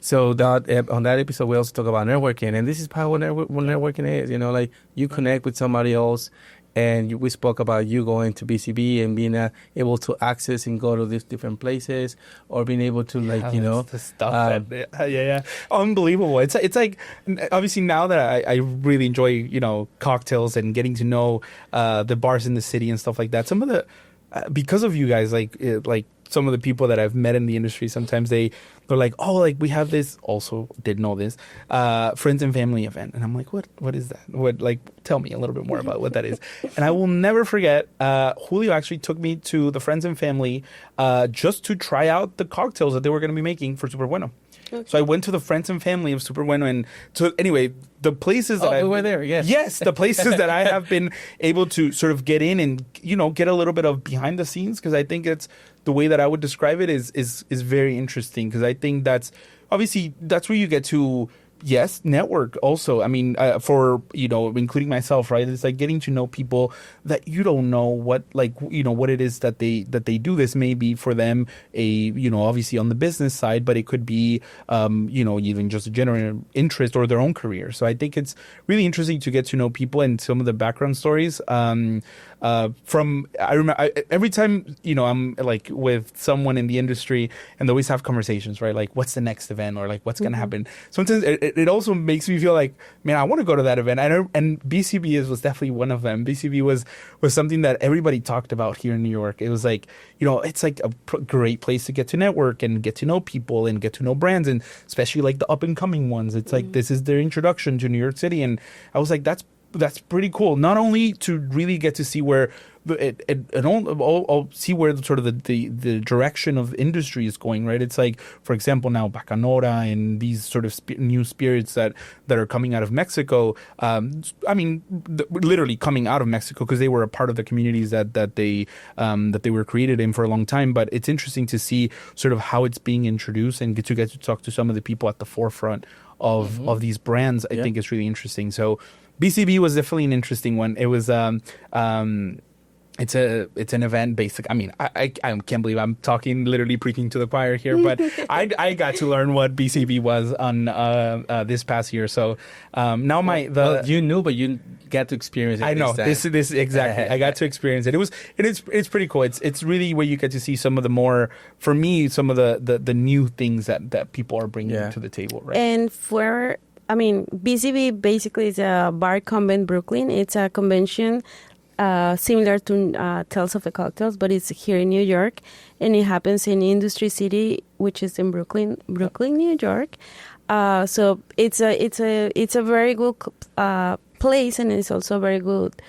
So that on that episode we also talk about networking, and this is part of what networking is. Like you connect with somebody else. And we spoke about you going to BCB and being able to access and go to these different places, or being able to the stuff. Unbelievable. It's like, obviously now that I really enjoy cocktails and getting to know the bars in the city and stuff like that. Some of the because of you guys, like some of the people that I've met in the industry, sometimes they're like, oh, like we have this, also didn't know this, friends and family event. And I'm like, what is that? Tell me a little bit more about what that is. And I will never forget, Julio actually took me to the friends and family just to try out the cocktails that they were going to be making for Super Bueno. Okay. So I went to the friends and family of Super Bueno, and so anyway, the places that we were there, yes, the places that I have been able to sort of get in and get a little bit of behind the scenes, because I think it's the way that I would describe it is very interesting, because I think that's obviously that's where you get to network also. I mean, for including myself, right? It's like getting to know people that you don't know what what it is that they do. This may be for them obviously on the business side, but it could be even just a general interest or their own career. So I think it's really interesting to get to know people and some of the background stories. I remember every time I'm like with someone in the industry, and they always have conversations, right? Like, what's the next event, or like what's gonna happen. Sometimes it also makes me feel like, man, I want to go to that event. And BCB was definitely one of them. BCB was something that everybody talked about here in New York. It was like, it's like a great place to get to network and get to know people and get to know brands, and especially like the up and coming ones. It's like this is their introduction to New York City, and I was like, that's that's pretty cool. Not only to really get to see where see where sort of the direction of industry is going, right? It's like, for example, now Bacanora and these sort of new spirits that are coming out of Mexico. Literally coming out of Mexico, because they were a part of the communities that they were created in for a long time. But it's interesting to see sort of how it's being introduced and get to talk to some of the people at the forefront of these brands. I think it's really interesting. So BCB was definitely an interesting one. It was it's an event basic. I mean, I can't believe I'm talking, literally preaching to the choir here, but I got to learn what BCB was on this past year. So now you knew, but you got to experience it. I know this exactly. I got to experience it. It's pretty cool. It's really where you get to see some of the more, for me, some of the new things that people are bringing to the table, right? And BCB basically is a bar convent Brooklyn. It's a convention similar to Tales of the Cocktails, but it's here in New York, and it happens in Industry City, which is in Brooklyn, New York. So it's a very good place, and it's also a very good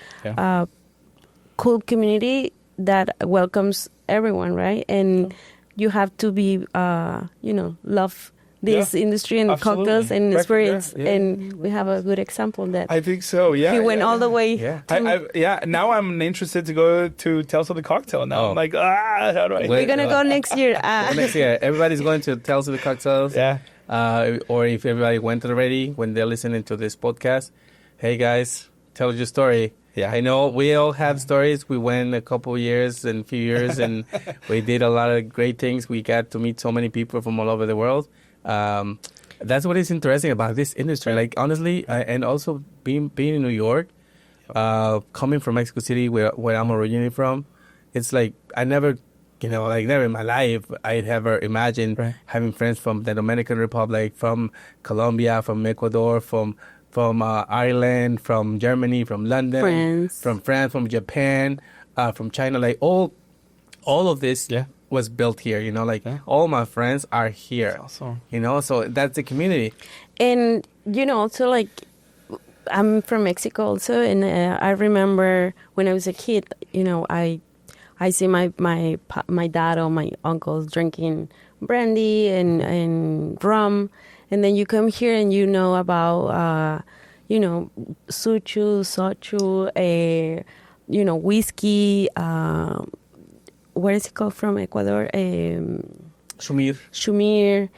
cool community that welcomes everyone, right? And you have to be love this industry and cocktails and experience, and we have a good example that I think so. Yeah, he went all the way. Yeah, now I'm interested to go to Tales of the Cocktail. Now I'm like, how do I? We're gonna go next year. Next year, everybody's going to Tales of the Cocktails. Yeah. Or if everybody went already when they're listening to this podcast, hey guys, tell your story. Yeah, I know we all have stories. We went a couple years and few years, and we did a lot of great things. We got to meet so many people from all over the world. That's what is interesting about this industry. Like, honestly, and also being in New York, coming from Mexico City, where I'm originally from, it's like I never, never in my life I'd ever imagined having friends from the Dominican Republic, from Colombia, from Ecuador, from Ireland, from Germany, from London, from France, from Japan, from China. Like all of this. Yeah. Was built here, all my friends are here, awesome. So that's the community. And, also like, I'm from Mexico also, and I remember when I was a kid, I see my dad or my uncles drinking brandy and rum, and then you come here and about, soju, whiskey, what is it called from Ecuador? Shumir.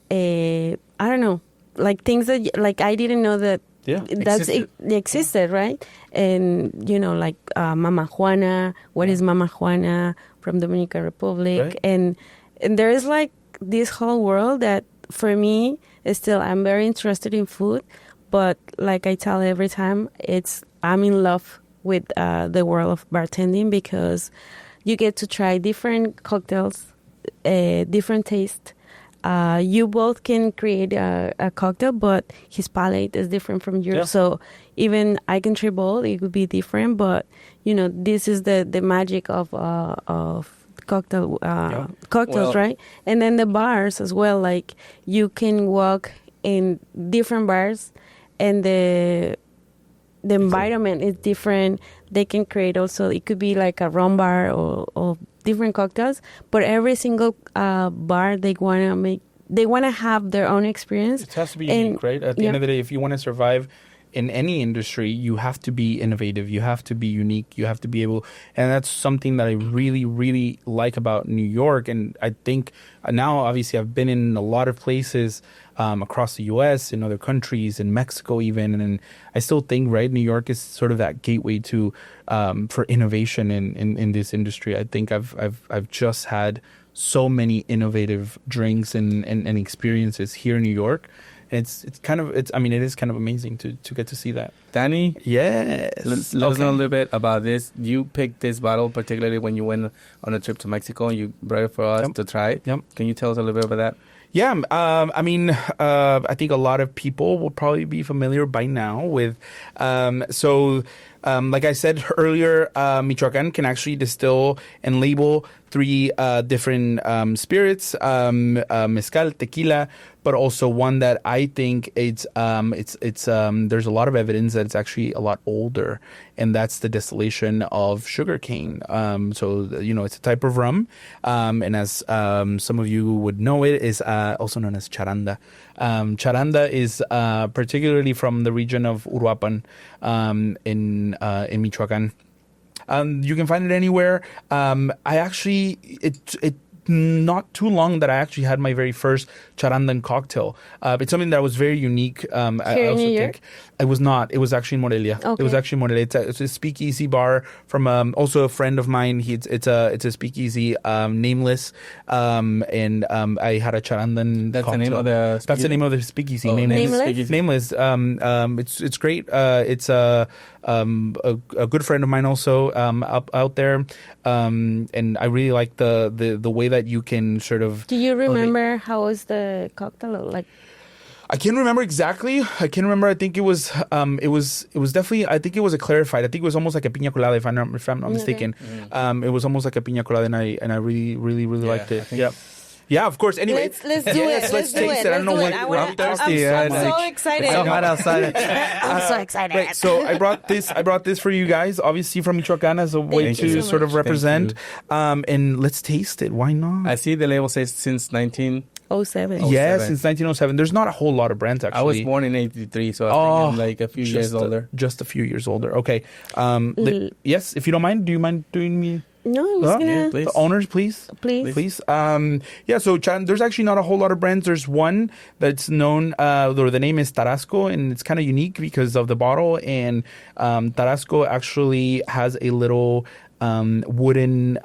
I don't know, like things that I didn't know that existed, right? And Mama Juana. What is Mama Juana from Dominican Republic? Right. And there is like this whole world that for me is still, I'm very interested in food, but like I tell every time, I'm in love with the world of bartending, because you get to try different cocktails, different taste. You both can create a cocktail, but his palate is different from yours. Yeah. So even I can try both, it would be different. But this is the magic of cocktails, right? And then the bars as well. Like you can walk in different bars, and the environment is different. They can create also, it could be like a rum bar or different cocktails, but every single bar they want to have their own experience. It has to be unique, right? At the end of the day, if you want to survive in any industry, you have to be innovative, you have to be unique, you have to be able, and that's something that I really, really like about New York. And I think now, obviously, I've been in a lot of places across the U.S., in other countries, in Mexico even, and I still think, right, New York is sort of that gateway to for innovation in this industry. I think I've just had so many innovative drinks and experiences here in New York. And it is kind of amazing to get to see that. Danny? Yes. Let us know a little bit about this. You picked this bottle particularly when you went on a trip to Mexico, and you brought it for us to try it. Yep. Can you tell us a little bit about that? Yeah, I think a lot of people will probably be familiar by now with, so Like I said earlier, Michoacan can actually distill and label 3 different spirits, mezcal, tequila, but also one that I think it's there's a lot of evidence that it's actually a lot older, and that's the distillation of sugarcane. So it's a type of rum, and as some of you would know, it is also known as charanda. Charanda is particularly from the region of Uruapan in Michoacan. You can find it anywhere. I actually, it not too long that I actually had my very first charandan cocktail. It's something that was very unique. I also think it was not. It was actually in Morelia. Okay. It was actually in Morelia. It's a speakeasy bar from also a friend of mine. It's a speakeasy, nameless. And I had a charandan. That's cocktail. the name of the speakeasy? That's the name of the speakeasy. Oh, Nameless? Nameless. It's great. It's a good friend of mine also out there, and I really like the way that you can sort of. Do you remember how was the cocktail like? I can't remember exactly. I think it was definitely. I think it was a clarified. I think it was almost like a piña colada, if I'm not mistaken. It was almost like a piña colada, and I really liked it. Yeah. Yeah, of course. Anyway, let's do it. Let's taste it. I don't know what. I'm so excited. It's so hot outside. I'm so excited. Right, so I brought this for you guys, obviously from Michoacan, as a way Thank you to so sort of much. represent. And let's taste it. Why not? I see the label says since 19. 07. Yes, since 1907. There's not a whole lot of brands actually. I was born in 83, so I think I'm like a few years older. Just a few years older. Okay. Yes, if you don't mind, do you mind doing me? No, I was gonna. Yeah, please. The honors, please. Please. So there's actually not a whole lot of brands. There's one that's known, or the name is Tarasco, and it's kind of unique because of the bottle. And Tarasco actually has a little wooden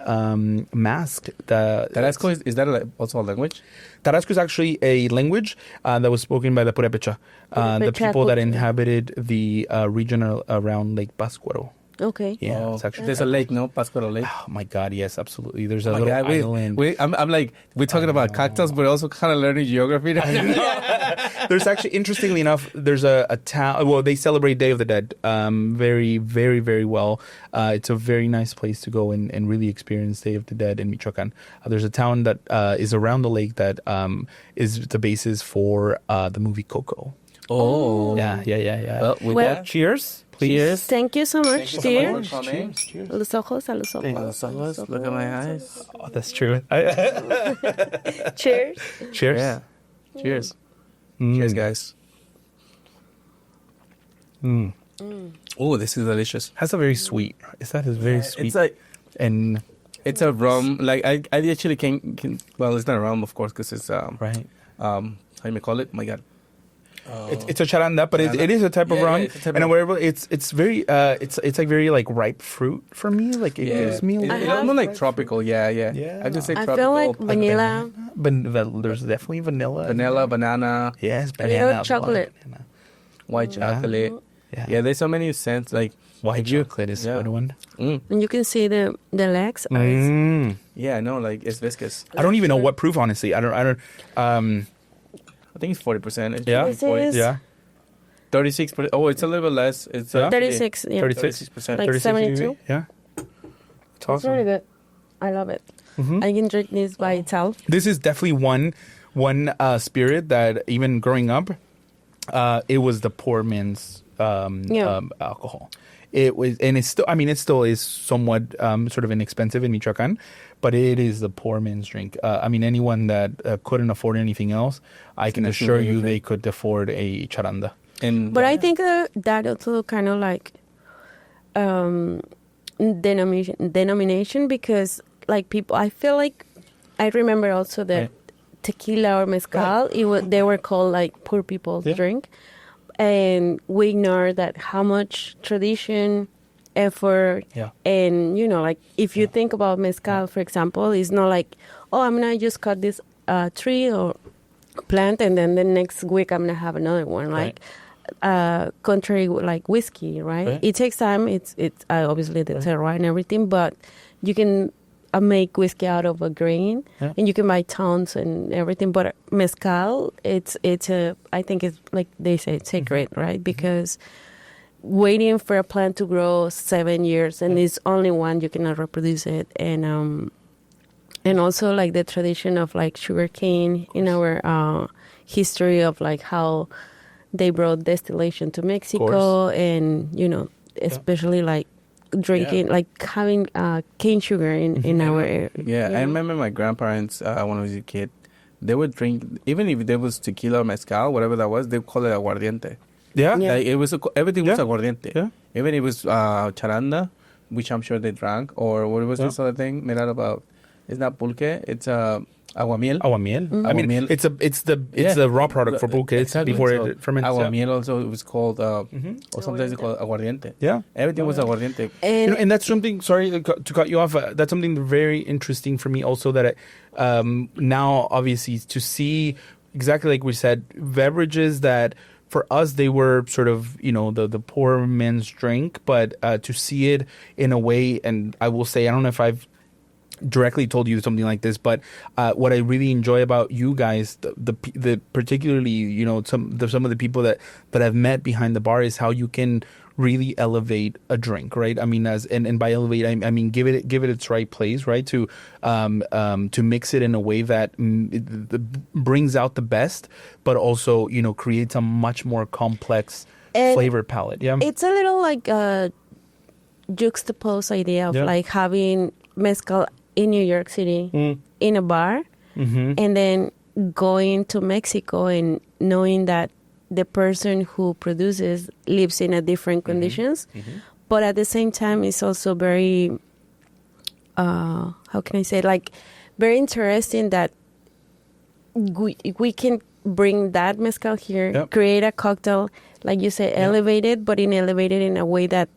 mask. Tarasco, is that also a language? Tarasco is actually a language that was spoken by the Purepecha, the people that inhabited the region around Lake Pascuaro. Okay. Yeah, it's actually There's a lake, no? Pascuaro Lake. Oh my God, yes, absolutely. There's a Oh, little yeah, island. I'm like, we're talking about cocktails, but also kind of learning geography. There's actually, interestingly enough, there's a town. Well, they celebrate Day of the Dead very, very, very well. It's a very nice place to go and really experience Day of the Dead in Michoacan. There's a town that is around the lake that is the basis for the movie Coco. Oh. Yeah. Well, with Well, that, Cheers. Please. cheers. Thank you so much, dear. Cheers. Los ojos a los ojos. Los ojos, look at my eyes. Oh, that's true. Cheers. Cheers. Yeah. Cheers. Cheers, guys. Oh, this is delicious. Has a very sweet. Is very sweet? It's like, and it's a rum. Like, I actually can well, it's not a rum, of course, because it's, right. how do you call it? My God. It's a charanda, but it is a type of rum, it's a type and of- whatever. It's very it's like very like ripe fruit for me. Like it gives me a It little. almost like tropical. Yeah. Yeah. I just say I tropical. feel like vanilla. There's definitely vanilla. Vanilla, banana, Yes, Or banana. chocolate. Banana. white chocolate. Yeah. There's so many scents. Like White if you- chocolate is yeah. a good one. Mm. And you can see the legs. Yeah, no, like it's viscous. I don't even know what proof, honestly. I don't. I think it's 40%. Yeah. This is Yeah. 36%. Oh, it's a little bit less. It's 36. Yeah. 36%. Like 36 72? Yeah. It's It's awesome. really good. I love it. I can drink this by itself. This is definitely one spirit that even growing up, it was the poor man's alcohol. It was, and it's still. I mean, it still is somewhat sort of inexpensive in Michoacan, but it is the poor man's drink. I mean, anyone that couldn't afford anything else, I can assure you they could afford a charanda. And But I think that also kind of like denomination because like people, I feel like I remember also that tequila or mezcal, they were called like poor people's drink. And we ignore that how much tradition, effort, and, you know, like if you think about mezcal, for example, it's not like, oh, I'm going to just cut this tree or plant and then the next week I'm going to have another one. Like, contrary like whiskey, right? It takes time. It's obviously the terroir and everything, but you can make whiskey out of a grain, and you can buy tons and everything. But mezcal, it's I think it's like they say, it's sacred, right? Because waiting for a plant to grow 7 years, and it's only one, you cannot reproduce it. And also like the tradition of like sugarcane in our history of like how they brought distillation to Mexico, and especially like drinking, like having cane sugar in our area. Yeah, I remember my grandparents, when I was a kid, they would drink, even if there was tequila or mezcal, whatever that was, they would call it aguardiente. Yeah. Like, it was everything was aguardiente. Yeah. Even if it was charanda, which I'm sure they drank, or what was this other thing made out of? It's not pulque, it's aguamiel. Aguamiel. Mm-hmm. I mean, Aguamiel. it's the raw product for pulque before it ferments. Aguamiel also it was called, or sometimes it's called aguardiente. Yeah. Everything was aguardiente. And that's something, sorry to cut you off, that's something very interesting for me also, that now obviously to see, exactly like we said, beverages that for us they were sort of, the poor man's drink, but to see it in a way, and I will say, I don't know if I've directly told you something like this, but what I really enjoy about you guys, the particularly, some of the people that I've met behind the bar, is how you can really elevate a drink, right? I mean, and by elevate, I mean give it its right place, right? To mix it in a way that brings out the best, but also creates a much more complex flavor palette. Yeah, it's a little like a juxtaposed idea of like having mezcal in New York City in a bar, and then going to Mexico and knowing that the person who produces lives in a different conditions, but at the same time it's also very, how can I say, like very interesting that we can bring that mezcal here, create a cocktail, like you say, elevated, but elevated in a way that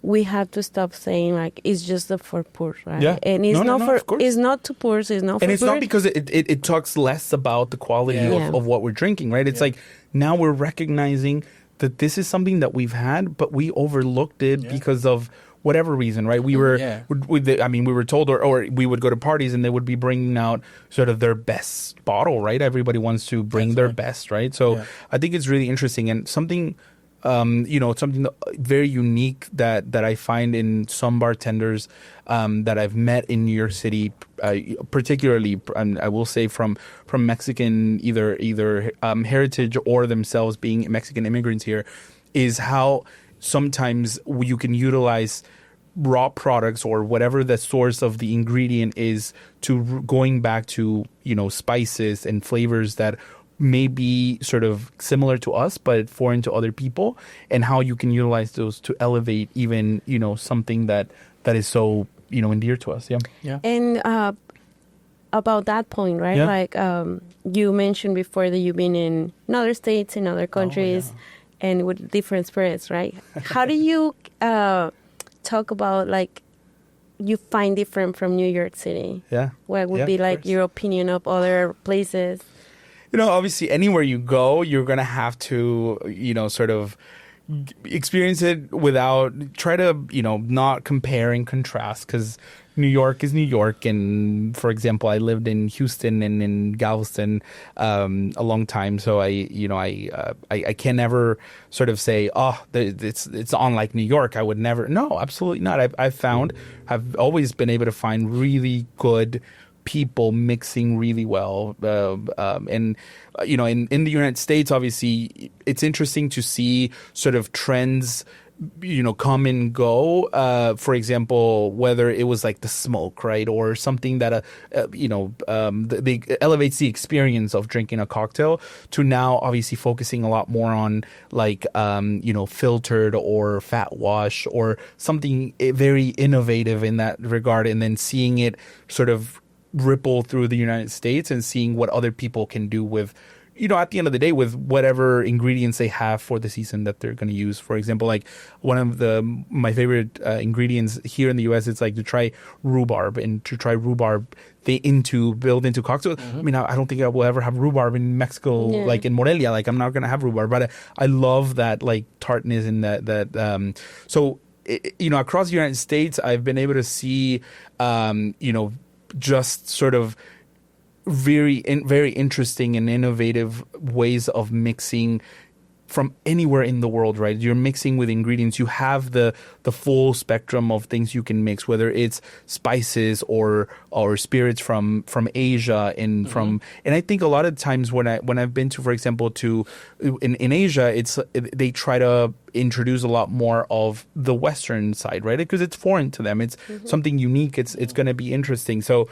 we have to stop saying like it's just for poor, right? Yeah. And it's it's not to poor, it's not for and it's poor. not because it talks less about the quality of what we're drinking, right? It's like now we're recognizing that this is something that we've had, but we overlooked it because of whatever reason, right? We were, we were told, or we would go to parties and they would be bringing out sort of their best bottle, right? Everybody wants to bring their best, right? So I think it's really interesting, and something. Something very unique that I find in some bartenders that I've met in New York City, particularly, I will say from Mexican either heritage or themselves being Mexican immigrants here, is how sometimes you can utilize raw products or whatever the source of the ingredient is to going back to spices and flavors that may be sort of similar to us but foreign to other people, and how you can utilize those to elevate even something that is so endear to us. And about that point, right? Like you mentioned before that you've been in other states, in other countries, and with different spirits, right? How do you talk about like you find different from New York City? What would be like your opinion of other places? Obviously, anywhere you go, you're going to have to, sort of experience it try to, not compare and contrast, because New York is New York. And for example, I lived in Houston and in Galveston a long time. So I can never sort of say, it's unlike New York. I would never. No, absolutely not. I've always been able to find really good people mixing really well, and in the United States, obviously, it's interesting to see sort of trends, come and go. For example, whether it was like the smoke, right, or something that elevates the experience of drinking a cocktail, to now obviously focusing a lot more on like filtered or fat wash or something very innovative in that regard, and then seeing it sort of ripple through the United States and seeing what other people can do with, at the end of the day, with whatever ingredients they have for the season that they're going to use. For example, like one of my favorite ingredients here in the US, it's like to try rhubarb, and to try rhubarb build into cocktails. I mean, I don't think I will ever have rhubarb in Mexico, like in Morelia. Like I'm not going to have rhubarb, but I love that like tartness and that. So across the United States, I've been able to see, just sort of very interesting and innovative ways of mixing from anywhere in the world, right? You're mixing with ingredients. You have the full spectrum of things you can mix, whether it's spices or spirits from Asia and and I think a lot of times when I've been to, for example, in Asia, they try to introduce a lot more of the Western side, right? Because it's foreign to them. It's something unique. It's going to be interesting. So,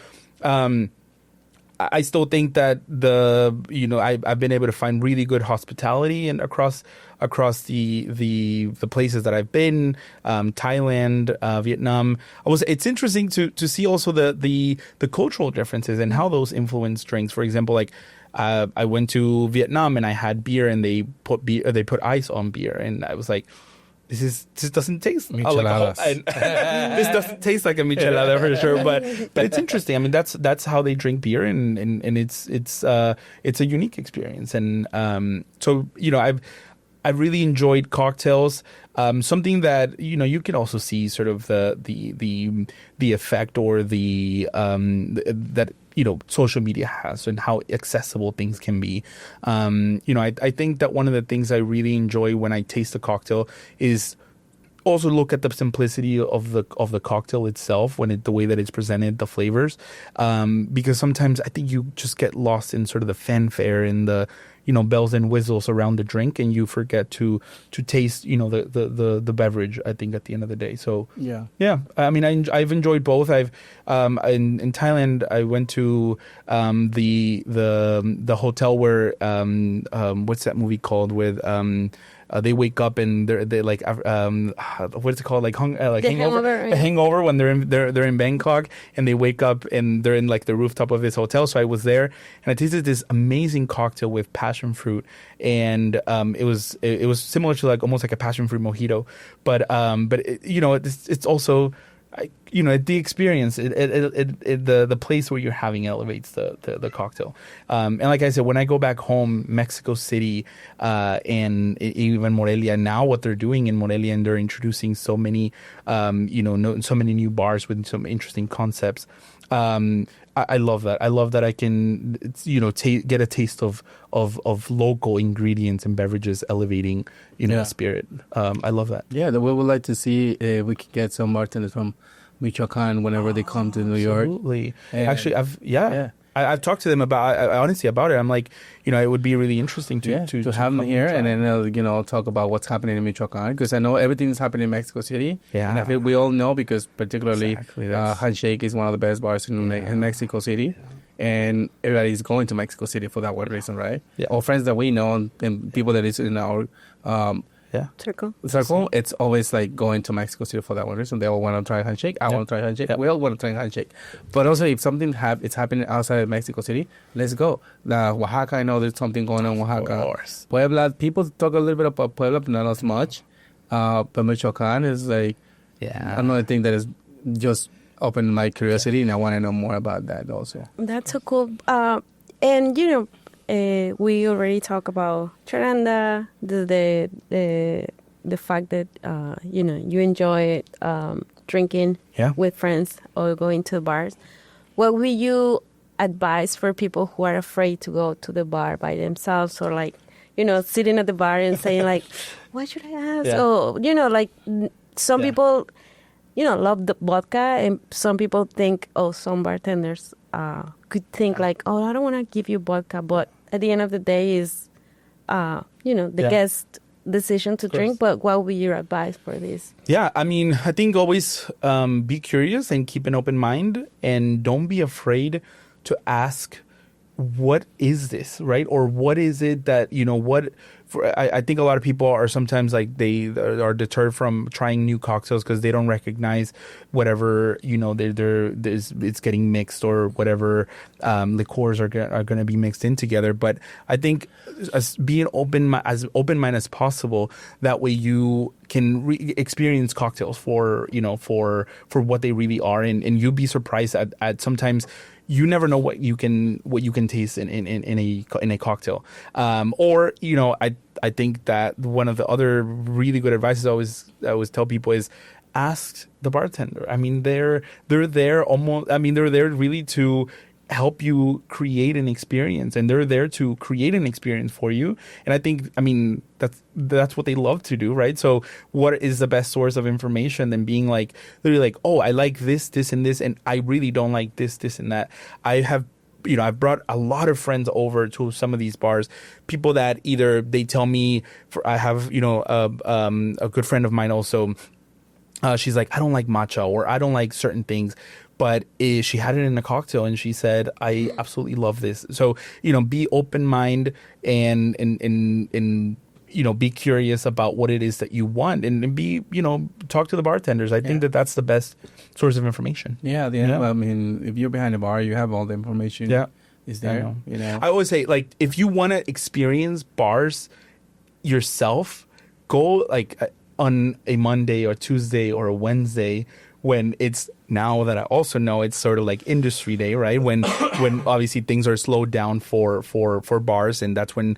I still think that I've been able to find really good hospitality and across the places that I've been, Thailand, Vietnam. It's interesting to see also the cultural differences and how those influence drinks. For example, like I went to Vietnam and I had beer and they put ice on beer and I was like, this doesn't taste micheladas. This doesn't taste like a michelada for sure, but it's interesting. I mean, that's how they drink beer, and it's a unique experience. And so I've really enjoyed cocktails. Something that you can also see sort of the effect or that social media has and how accessible things can be. I think that one of the things I really enjoy when I taste a cocktail is also look at the simplicity of the cocktail itself, the way that it's presented, the flavors, because sometimes I think you just get lost in sort of the fanfare and the bells and whistles around the drink, and you forget to taste the beverage, I think, at the end of the day. So yeah. I mean, I've enjoyed both. I've in Thailand, I went to the hotel where what's that movie called with they wake up and they're like what is it called, like hangover when they're in Bangkok, and they wake up and they're in like the rooftop of this hotel. So I was there and I tasted this amazing cocktail with passion fruit, and it was similar to like almost like a passion fruit mojito, but it's also the experience, the place where you're having elevates the cocktail. And like I said, when I go back home, Mexico City, and even Morelia, now what they're doing in Morelia, and they're introducing so many, so many new bars with some interesting concepts. I love that. I love that I can, get a taste of local ingredients and beverages elevating, the spirit. I love that. Yeah, we would like to see if we could get some bartenders from Michoacan whenever they come to New York. Absolutely. Actually, I've talked to them honestly about it. I'm like, it would be really interesting to have them here, and then talk about what's happening in Michoacan, because I know everything's happening in Mexico City. Yeah, and I feel we all know, because particularly Handshake is one of the best bars in Mexico City. And everybody's going to Mexico City for that one reason, right? Yeah. All friends that we know and people that is in our circle. It's always like going to Mexico City for that one reason. They all want to try Handshake. I want to try Handshake. We all want to try Handshake. But also, if something it's happening outside of Mexico City, let's go. Oaxaca, I know there's something going on in Oaxaca. Of course. Puebla, people talk a little bit about Puebla, but not as much. But Michoacan is like another thing that is just opened my curiosity, and I want to know more about that also. That's so cool. And we already talked about charanda, the fact that you enjoy drinking with friends or going to bars. What would you advise for people who are afraid to go to the bar by themselves, or like sitting at the bar and saying like, what should I ask? Or like some people love the vodka, and some people think, some bartenders could think like, I don't want to give you vodka, but at the end of the day is, the guest decision to drink. But what would be your advice for this? Yeah, I mean, I think always be curious and keep an open mind, and don't be afraid to ask, what is this, right? Or what is it that, I think a lot of people are sometimes like they are deterred from trying new cocktails because they don't recognize whatever it's getting mixed, or whatever liqueurs are going to be mixed in together. But I think being as open minded as possible, that way you can experience cocktails for what they really are, and you'll be surprised at sometimes. You never know what you can taste in a cocktail, or I think that one of the other really good advices I always tell people is ask the bartender. I mean, they're there almost. I mean, they're there really to help you create an experience, and they're there to create an experience for you. And I mean, that's what they love to do, right? So what is the best source of information than being like, literally like, oh, I like this, and this, and I really don't like this, and that. I've brought a lot of friends over to some of these bars, people that either they tell me, I have, a good friend of mine also, she's like, I don't like matcha, or I don't like certain things. But she had it in a cocktail, and she said, I absolutely love this. So, be open-minded and be curious about what it is that you want, and be, talk to the bartenders. I think that's the best source of information. Yeah. I mean, if you're behind the bar, you have all the information. Yeah. Is there, I always say, like, if you want to experience bars yourself, go like on a Monday or Tuesday or a Wednesday, when it's, now that I also know it's sort of like industry day, right? When obviously things are slowed down for bars, and that's when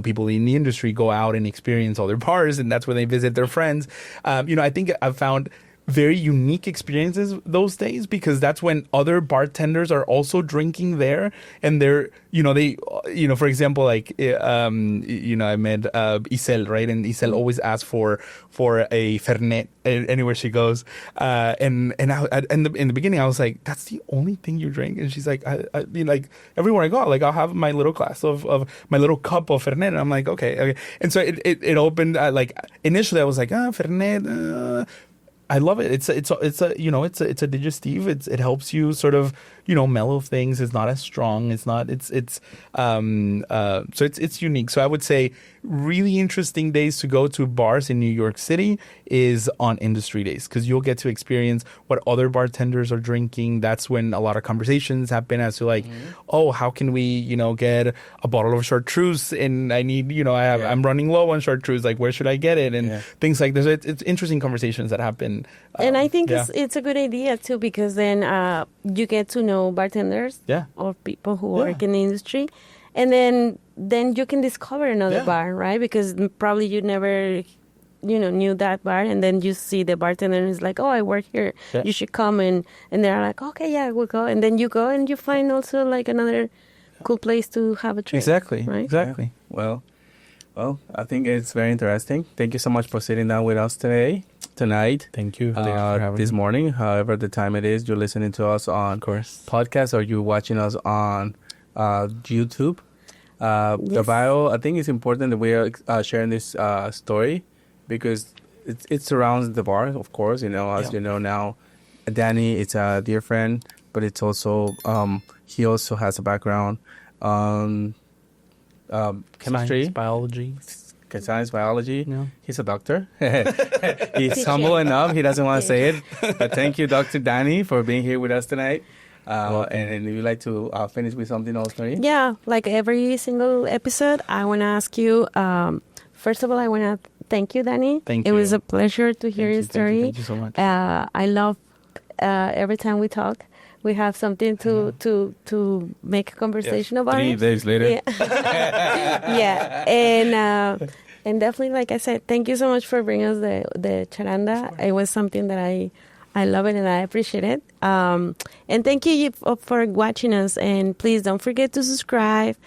people in the industry go out and experience all their bars, and that's when they visit their friends. I think I've found very unique experiences those days, because that's when other bartenders are also drinking there, and they're for example, like I met Isel, right? And Isel always asks for a Fernet anywhere she goes, and in the beginning I was like, that's the only thing you drink? And she's like, I mean, like, everywhere I go, like, I'll have my little glass of my little cup of Fernet, and I'm like, okay. And so it opened, like, initially I was like, Fernet, I love it. It's a digestive. It helps you sort of, mellow things. It's not as strong. So it's unique. So I would say really interesting days to go to bars in New York City is on industry days, because you'll get to experience what other bartenders are drinking. That's when a lot of conversations happen as to like, oh, how can we, get a bottle of chartreuse, and I need, I'm running low on chartreuse. Like, where should I get it? And things like this. It's interesting conversations that happen. And I think it's a good idea too, because then you get to know bartenders or people who work in the industry, and then you can discover another bar, right? Because probably you never knew that bar, and then you see the bartender and it's like, oh, I work here, you should come, and they're like, okay, we'll go, and then you go and you find also like another cool place to have a drink. Exactly, right? Exactly. Well, I think it's very interesting. Thank you so much for sitting down with us tonight. Thank you for having this me. morning, however the time it is, you're listening to us on podcast, or you're watching us on YouTube. The bio, I think it's important that we are sharing this story, because it surrounds the bar, of course. As you know now, Danny, it's a dear friend, but it's also he also has a background on chemistry, science, biology. Yeah. He's a doctor. He's humble enough. He doesn't want to say it. But thank you, Dr. Danny, for being here with us tonight. And you'd like to finish with something else, Marie? Yeah, like every single episode, I want to ask you, first of all, I want to thank you, Danny. Thank you. It was a pleasure to hear your story. Thank you so much. I love every time we talk, we have something to make a conversation about. 3 days later. Yeah. And definitely, like I said, thank you so much for bringing us the charanda. It was something that I love it and I appreciate it. And thank you for watching us. And please don't forget to subscribe,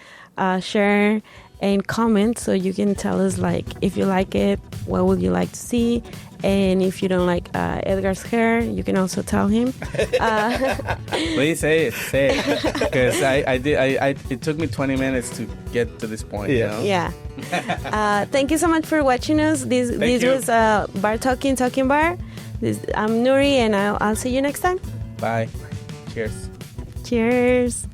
share, and comment, so you can tell us, like, if you like it, what would you like to see. And if you don't like Edgar's hair, you can also tell him. Please say it, because it took me 20 minutes to get to this point. Yeah. Thank you so much for watching us. This was Bar Talking Bar. I'm Nuri, and I'll see you next time. Bye. Cheers. Cheers.